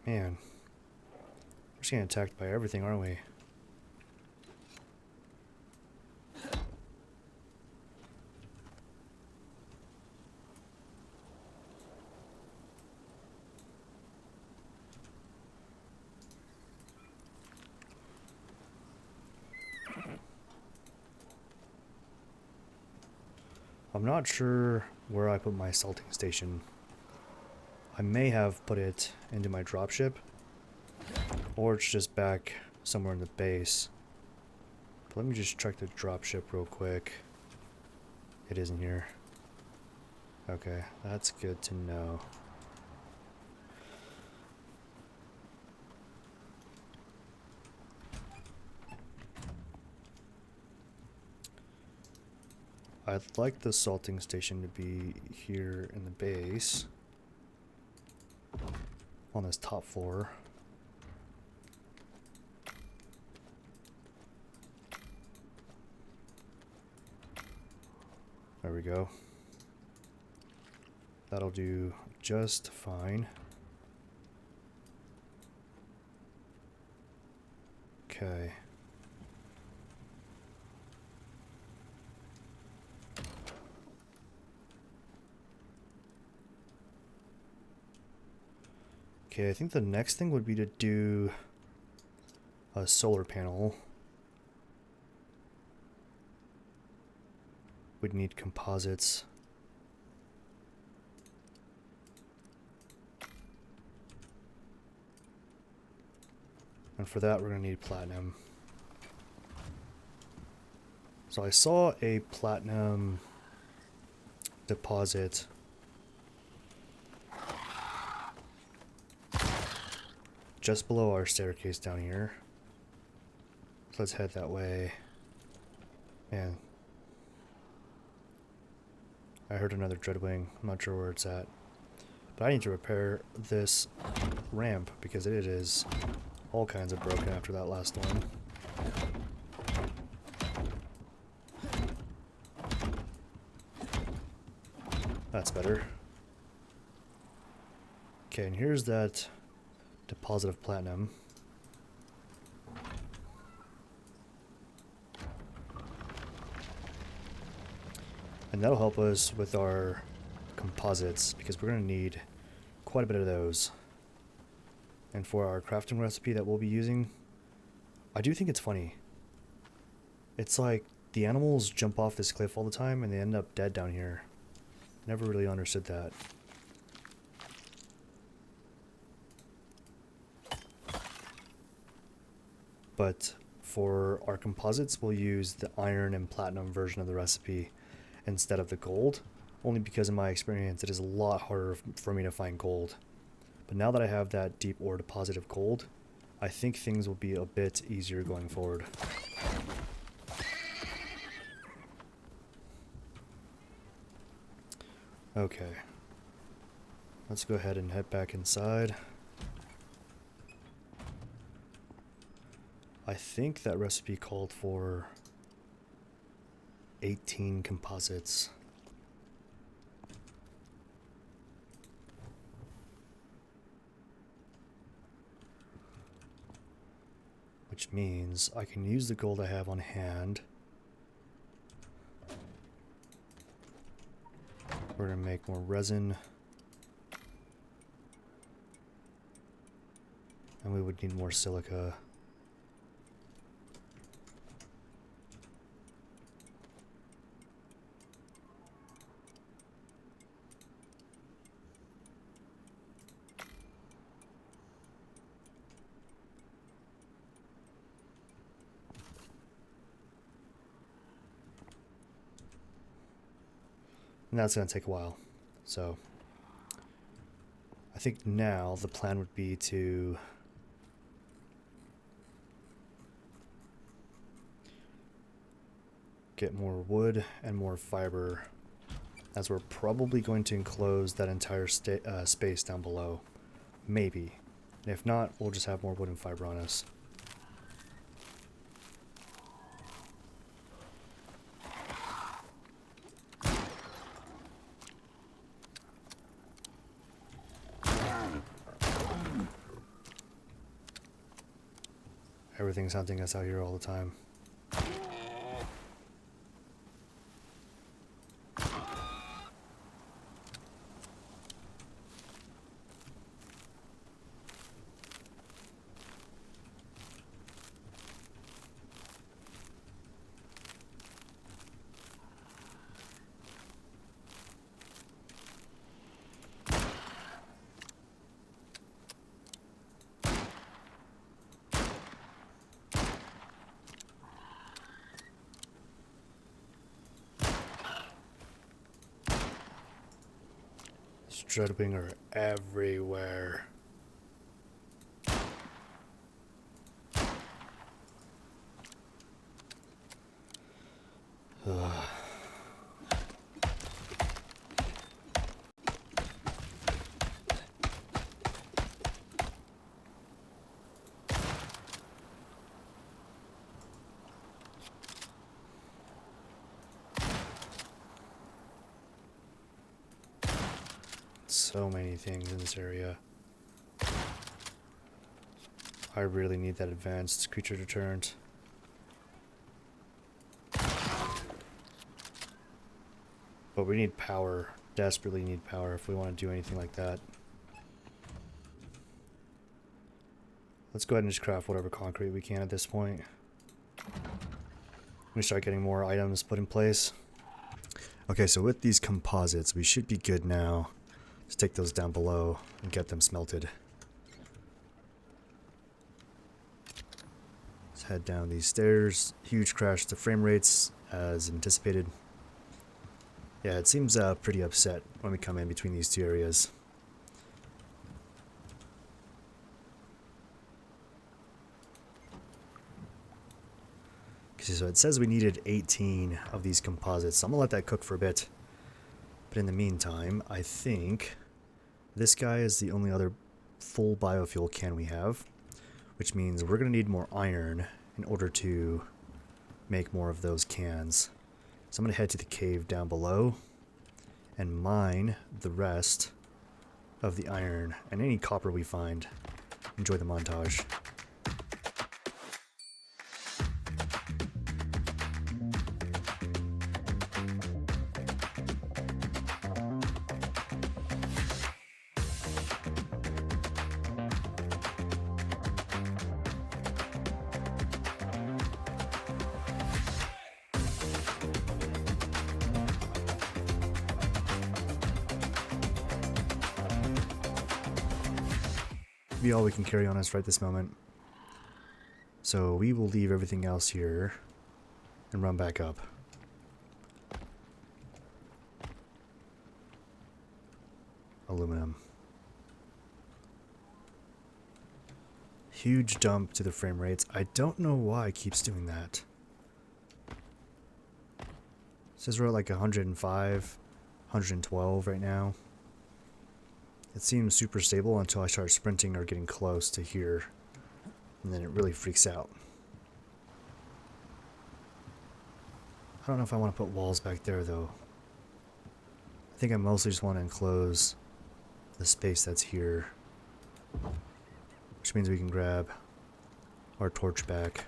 Man, we're just getting attacked by everything, aren't we? I'm not sure where I put my salting station. I may have put it into my dropship, or it's just back somewhere in the base. But let me just check the dropship real quick. It isn't here. Okay, that's good to know. I'd like the salting station to be here in the base. On this top floor. There we go. That'll do just fine. Okay. Okay, I think the next thing would be to do a solar panel. We'd need composites. And for that, we're going to need platinum. So I saw a platinum deposit just below our staircase down here. So let's head that way. Man. I heard another dreadwing. I'm not sure where it's at. But I need to repair this ramp because it is all kinds of broken after that last one. That's better. Okay, and here's that deposit of platinum. And that'll help us with our composites because we're going to need quite a bit of those. And for our crafting recipe that we'll be using, I do think it's funny. It's like The animals jump off this cliff all the time and they end up dead down here. Never really understood that. But for our composites, we'll use the iron and platinum version of the recipe instead of the gold, only because in my experience it is a lot harder for me to find gold. But now that I have that deep ore deposit of gold, I think things will be a bit easier going forward. Okay, let's go ahead and head back inside. I think that recipe called for 18 composites. Which means I can use the gold I have on hand. We're going to make more resin. And we would need more silica. And that's going to take a while. So I think now the plan would be to get more wood and more fiber, as we're probably going to enclose that entire space down below. Maybe. And if not, we'll just have more wood and fiber on us. Everything's hunting us out here all the time. Dreadwing are everywhere. Ugh. So many things in this area. I really need that advanced creature deterrent. But we need power. Desperately need power if we want to do anything like that. Let's go ahead and just craft whatever concrete we can at this point. We start getting more items put in place. Okay, so with these composites, we should be good now. Let's take those down below and get them smelted. Let's head down these stairs. Huge crash to frame rates as anticipated. Yeah, it seems pretty upset when we come in between these two areas. Okay, so it says we needed 18 of these composites, so I'm gonna let that cook for a bit. But in the meantime, I think this guy is the only other full biofuel can we have, which means we're going to need more iron in order to make more of those cans. So I'm going to head to the cave down below and mine the rest of the iron and any copper we find. Enjoy the montage. to be all we can carry on us right this moment. So we will leave everything else here and run back up. Aluminum. Huge dump to the frame rates. I don't know why it keeps doing that. It says we're at like 105, 112 right now. It seems super stable until I start sprinting or getting close to here. And then it really freaks out. I don't know if I want to put walls back there though. I think I mostly just want to enclose the space that's here. Which means we can grab our torch back.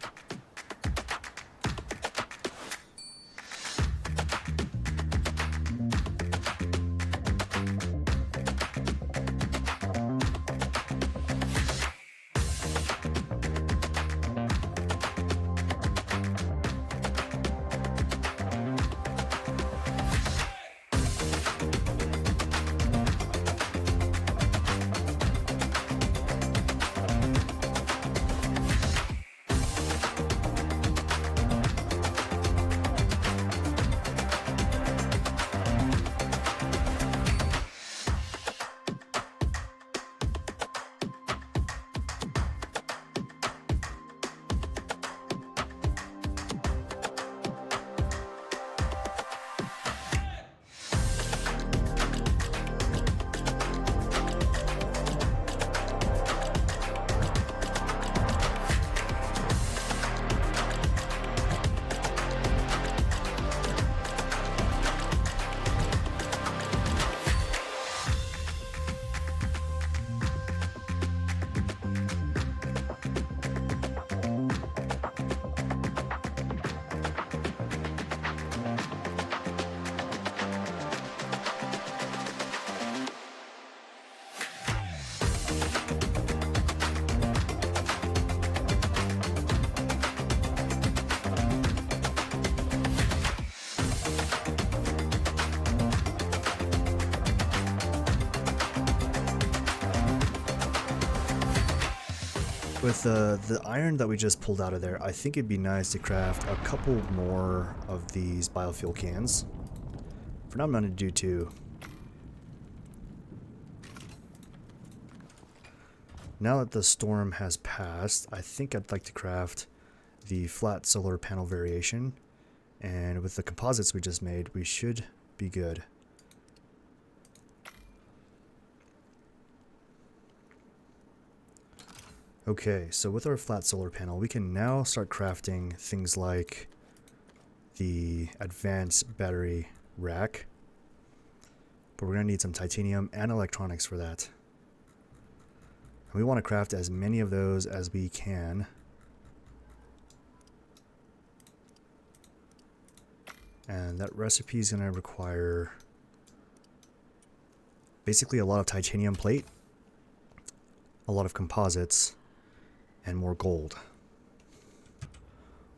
With the iron that we just pulled out of there, I think it'd be nice to craft a couple more of these biofuel cans. For now I'm going to do 2. Now that the storm has passed, I think I'd like to craft the flat solar panel variation. And with the composites we just made, we should be good. Okay, so with our flat solar panel, we can now start crafting things like the advanced battery rack. But we're going to need some titanium and electronics for that. And we want to craft as many of those as we can. And that recipe is going to require basically a lot of titanium plate, a lot of composites, and more gold.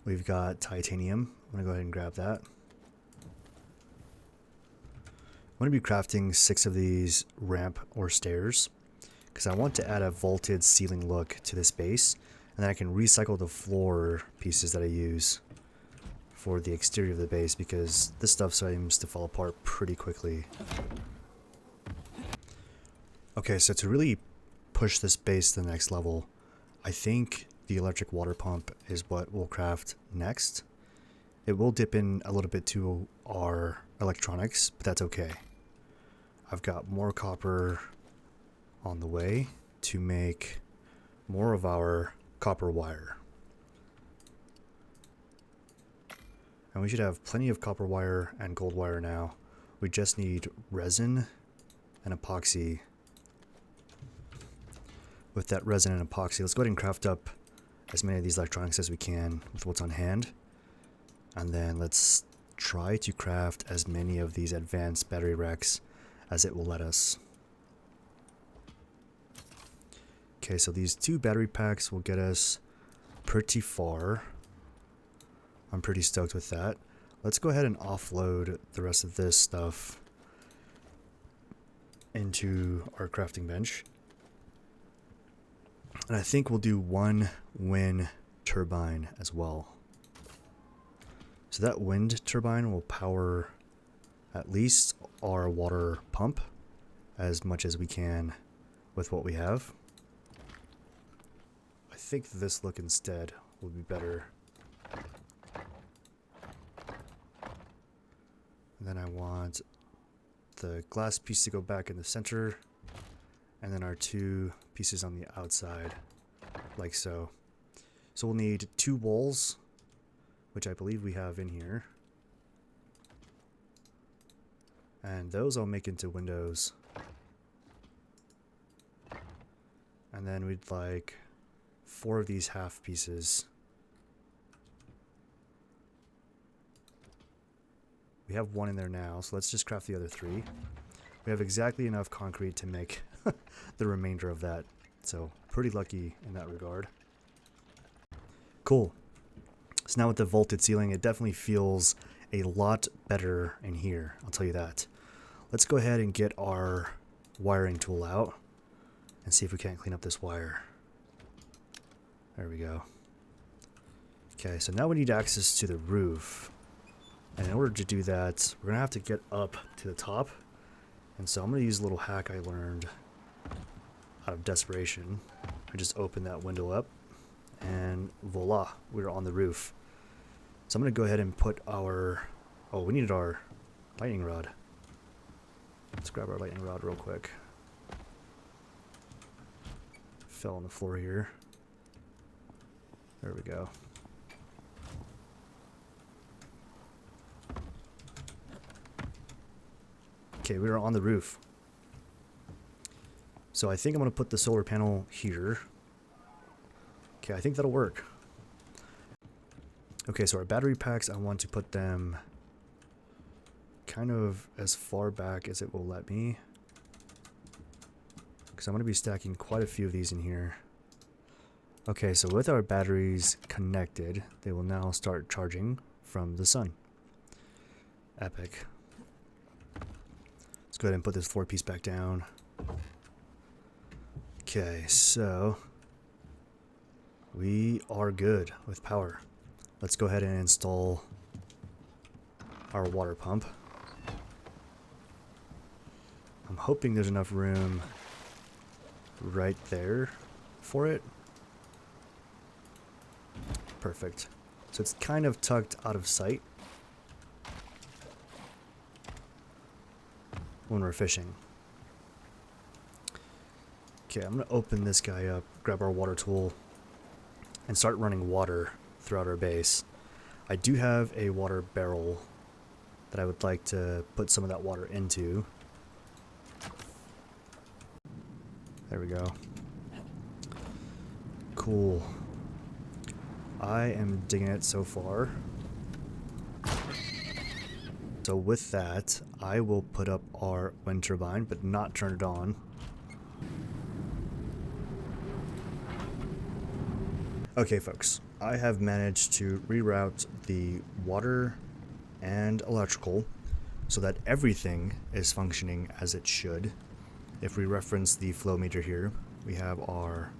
We've got titanium. I'm going to go ahead and grab that. I'm going to be crafting 6 of these ramp or stairs because I want to add a vaulted ceiling look to this base, and then I can recycle the floor pieces that I use for the exterior of the base because this stuff seems to fall apart pretty quickly. Okay, so to really push this base to the next level, I think the electric water pump is what we'll craft next. It will dip in a little bit to our electronics, but that's okay. I've got more copper on the way to make more of our copper wire. And we should have plenty of copper wire and gold wire now. We just need resin and epoxy. With that resin and epoxy, let's go ahead and craft up as many of these electronics as we can with what's on hand. And then let's try to craft as many of these advanced battery racks as it will let us. Okay, so these 2 battery packs will get us pretty far. I'm pretty stoked with that. Let's go ahead and offload the rest of this stuff into our crafting bench. And I think we'll do one wind turbine as well. So that wind turbine will power at least our water pump as much as we can with what we have. I think this look instead will be better. And then I want the glass piece to go back in the center, and then our 2 pieces on the outside, like so. So we'll need 2 walls, which I believe we have in here. And those I'll make into windows. And then we'd like 4 of these half pieces. We have 1 in there now, so let's just craft the other 3. We have exactly enough concrete to make the remainder of that. So pretty lucky in that regard. Cool. So now with the vaulted ceiling, it definitely feels a lot better in here, I'll tell you that. Let's go ahead and get our wiring tool out and see if we can't clean up this wire. There we go. Okay, so now we need access to the roof. And in order to do that, we're going to have to get up to the top. And so I'm going to use a little hack I learned out of desperation. I just open that window up, and voila, we're on the roof. So I'm going to go ahead and put our... Oh, we needed our lightning rod. Let's grab our lightning rod real quick. Fell on the floor here. There we go. Okay, we are on the roof. So I think I'm going to put the solar panel here. Okay, I think that'll work. Okay, so our battery packs, I want to put them kind of as far back as it will let me, because I'm going to be stacking quite a few of these in here. Okay, so with our batteries connected, they will now start charging from the sun. Epic. Let's go ahead and put this 4-piece back down. Okay, so we are good with power. Let's go ahead and install our water pump. I'm hoping there's enough room right there for it. Perfect. So it's kind of tucked out of sight when we're fishing. Okay, I'm going to open this guy up, grab our water tool, and start running water throughout our base. I do have a water barrel that I would like to put some of that water into. There we go. Cool. I am digging it so far. So with that, I will put up our wind turbine, but not turn it on. Okay folks, I have managed to reroute the water and electrical so that everything is functioning as it should. If we reference the flow meter here, we have our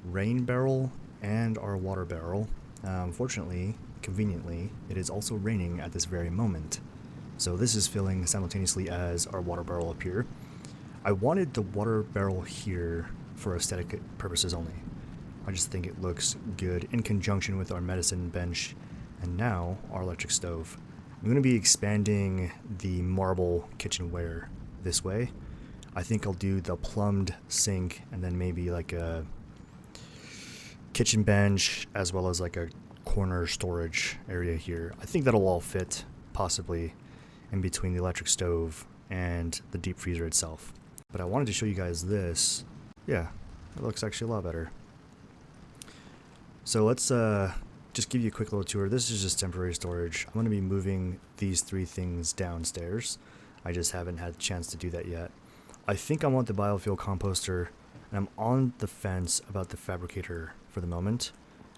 rain barrel and our water barrel. Unfortunately, conveniently, it is also raining at this very moment. So this is filling simultaneously as our water barrel up here. I wanted the water barrel here for aesthetic purposes only. I just think it looks good in conjunction with our medicine bench and now our electric stove. I'm going to be expanding the marble kitchenware this way. I think I'll do the plumbed sink and then maybe like a kitchen bench as well as like a corner storage area here. I think that'll all fit possibly in between the electric stove and the deep freezer itself. But I wanted to show you guys this. Yeah, it looks actually a lot better. So let's just give you a quick little tour. This is just temporary storage. I'm going to be moving these 3 things downstairs. I just haven't had a chance to do that yet. I think I want the biofuel composter, and I'm on the fence about the fabricator for the moment.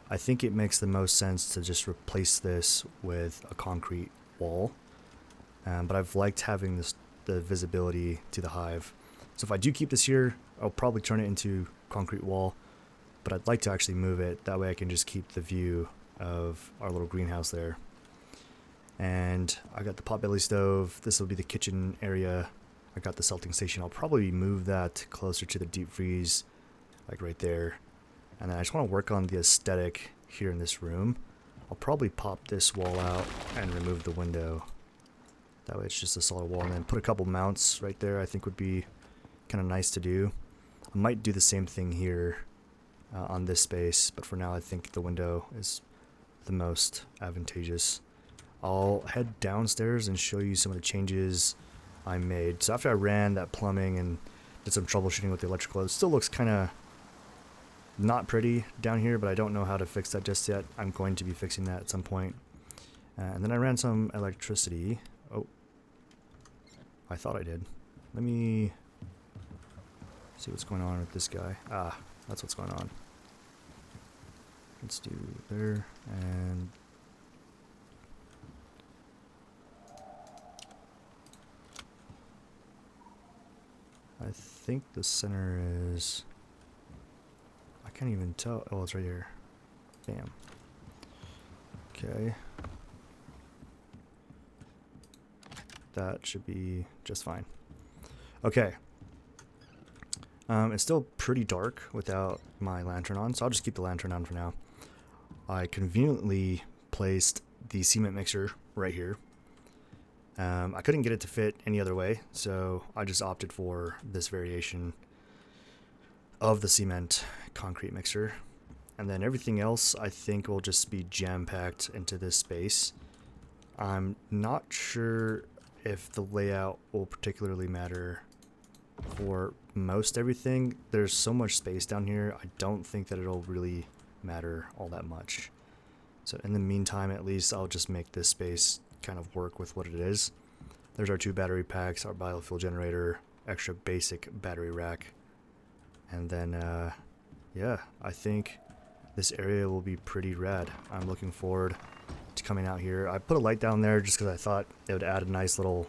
I think it makes the most sense to just replace this with a concrete wall. But I've liked having the visibility to the hive. So if I do keep this here, I'll probably turn it into concrete wall, but I'd like to actually move it. That way I can just keep the view of our little greenhouse there. And I got the potbelly stove. This will be the kitchen area. I got the salting station. I'll probably move that closer to the deep freeze, like right there. And then I just want to work on the aesthetic here in this room. I'll probably pop this wall out and remove the window. That way it's just a solid wall. And then put a couple mounts right there, I think would be kind of nice to do. I might do the same thing here on this space, but for now I think the window is the most advantageous. I'll head downstairs and show you some of the changes I made. So after I ran that plumbing and did some troubleshooting with the electrical, it still looks kind of not pretty down here, but I don't know how to fix that just yet. I'm going to be fixing that at some point. And then I ran some electricity. Oh, I thought I did. Let me see what's going on with this guy. Ah, that's what's going on. Let's do there and I think the center is, I can't even tell. Oh, it's right here. Bam. Okay. That should be just fine. Okay. It's still pretty dark without my lantern on, so I'll just keep the lantern on for now. I conveniently placed the cement mixer right here. I couldn't get it to fit any other way, so I just opted for this variation of the cement concrete mixer. And then everything else I think will just be jam-packed into this space. I'm not sure if the layout will particularly matter for most everything. There's so much space down here, I don't think that it'll really matter all that much. So in the meantime, at least I'll just make this space kind of work with what it is. There's our 2 battery packs, our biofuel generator, extra basic battery rack, and then yeah, I think this area will be pretty rad. I'm looking forward to coming out here. I put a light down there just because I thought it would add a nice little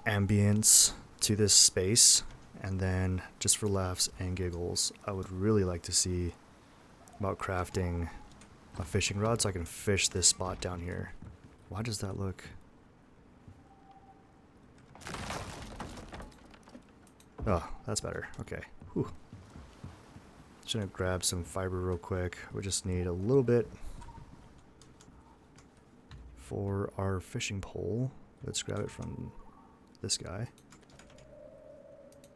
ambience to this space. And then just for laughs and giggles, I would really like to see about crafting a fishing rod so I can fish this spot down here. Why does that look? Oh, that's better. Okay. Whew. Just gonna grab some fiber real quick. We just need a little bit for our fishing pole. Let's grab it from this guy.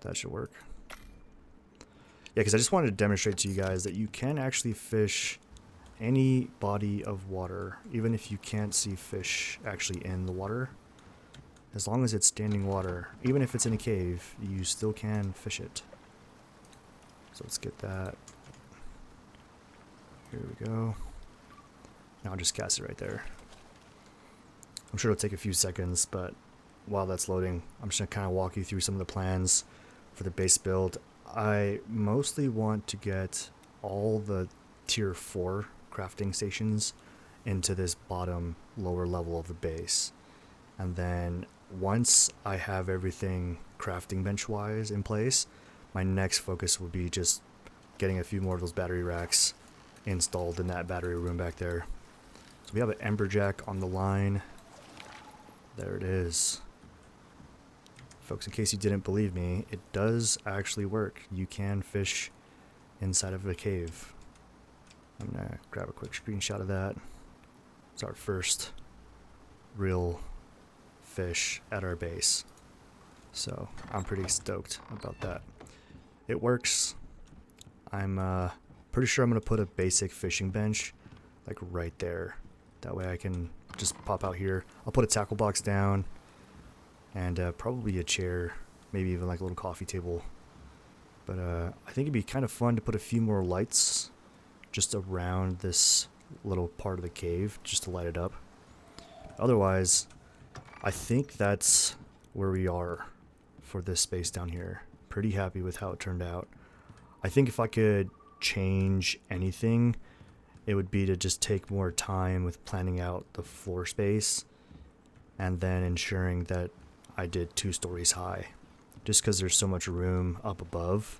That should work. Yeah, because I just wanted to demonstrate to you guys that you can actually fish any body of water, even if you can't see fish actually in the water. As long as it's standing water, even if it's in a cave, you still can fish it. So let's get that. Here we go. Now I'll just cast it right there. I'm sure it'll take a few seconds, but while that's loading, I'm just going to kind of walk you through some of the plans for the base build. I mostly want to get all the tier 4 crafting stations into this bottom lower level of the base. And then once I have everything crafting bench wise in place, my next focus will be just getting a few more of those battery racks installed in that battery room back there. So we have an Emberjack on the line. There it is. Folks, in case you didn't believe me, it does actually work. You can fish inside of a cave. I'm gonna grab a quick screenshot of that. It's our first real fish at our base. So I'm pretty stoked about that. It works. I'm pretty sure I'm gonna put a basic fishing bench like right there. That way I can just pop out here. I'll put a tackle box down and probably a chair, maybe even like a little coffee table. But I think it'd be kind of fun to put a few more lights just around this little part of the cave just to light it up. Otherwise, I think that's where we are for this space down here. Pretty happy with how it turned out. I think if I could change anything, it would be to just take more time with planning out the floor space and then ensuring that I did 2 stories high. Just because there's so much room up above,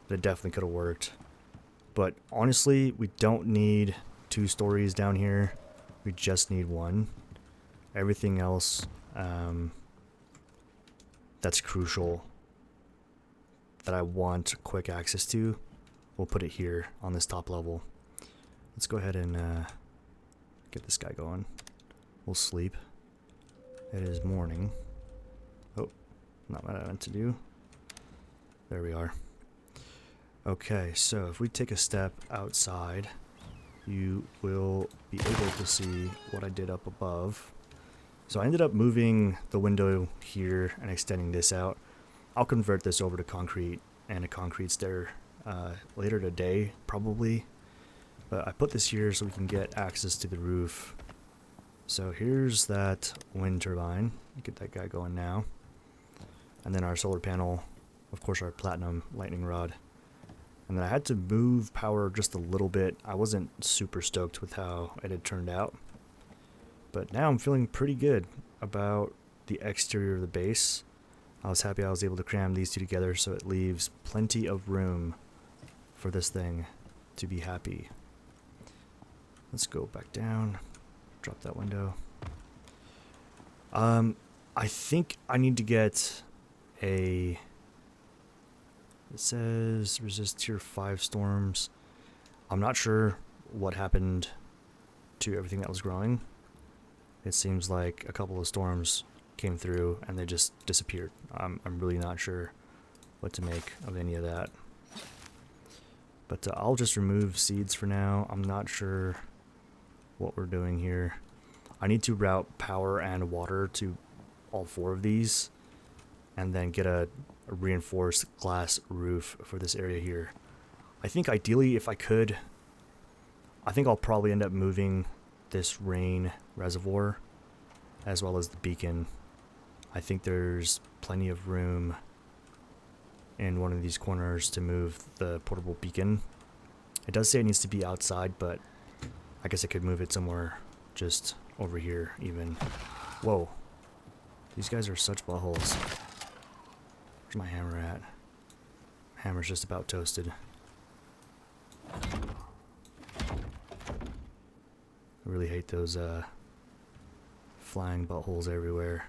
That definitely could have worked. But honestly, we don't need 2 stories down here. We just need 1. Everything else that's crucial that I want quick access to, we'll put it here on this top level. Let's go ahead and get this guy going. We'll sleep. It is morning. Oh, not what I meant to do. There we are. Okay, so if we take a step outside, you will be able to see what I did up above. So I ended up moving the window here and extending this out. I'll convert this over to concrete and a concrete stair later today, probably. But I put this here so we can get access to the roof. So here's that wind turbine. Get that guy going now. And then our solar panel, of course our platinum lightning rod. And then I had to move power just a little bit. I wasn't super stoked with how it had turned out. But now I'm feeling pretty good about the exterior of the base. I was happy I was able to cram these 2 together so it leaves plenty of room for this thing to be happy. Let's go back down. Drop that window. I think I need to get a... It says resist tier 5 storms. I'm not sure what happened to everything that was growing. It seems like a couple of storms came through and they just disappeared. I'm really not sure what to make of any of that. But I'll just remove seeds for now. I'm not sure what we're doing here. I need to route power and water to all 4 of these and then get a reinforced glass roof for this area here. I think ideally, if I could, I think I'll probably end up moving this rain reservoir as well as the beacon. I think there's plenty of room in one of these corners to move the portable beacon. It does say it needs to be outside, but I guess I could move it somewhere just over here even. Whoa. These guys are such buttholes. Where's my hammer at? Hammer's just about toasted. I really hate those flying buttholes everywhere.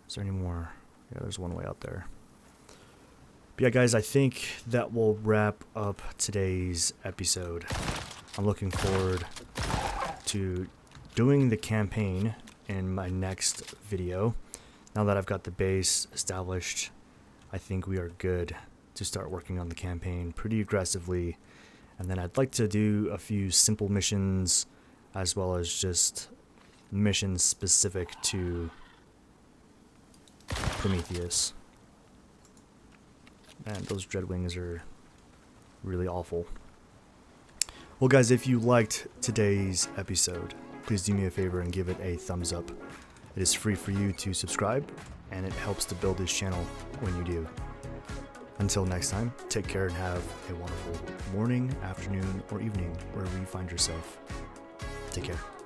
Is there any more? Yeah, there's one way out there. But yeah, guys, I think that will wrap up today's episode. I'm looking forward to doing the campaign in my next video. Now that I've got the base established, I think we are good to start working on the campaign pretty aggressively. And then I'd like to do a few simple missions as well as just missions specific to Prometheus. Man, those dreadwings are really awful. Well, guys, if you liked today's episode, please do me a favor and give it a thumbs up. It is free for you to subscribe, and it helps to build this channel when you do. Until next time, take care and have a wonderful morning, afternoon, or evening, wherever you find yourself. Take care.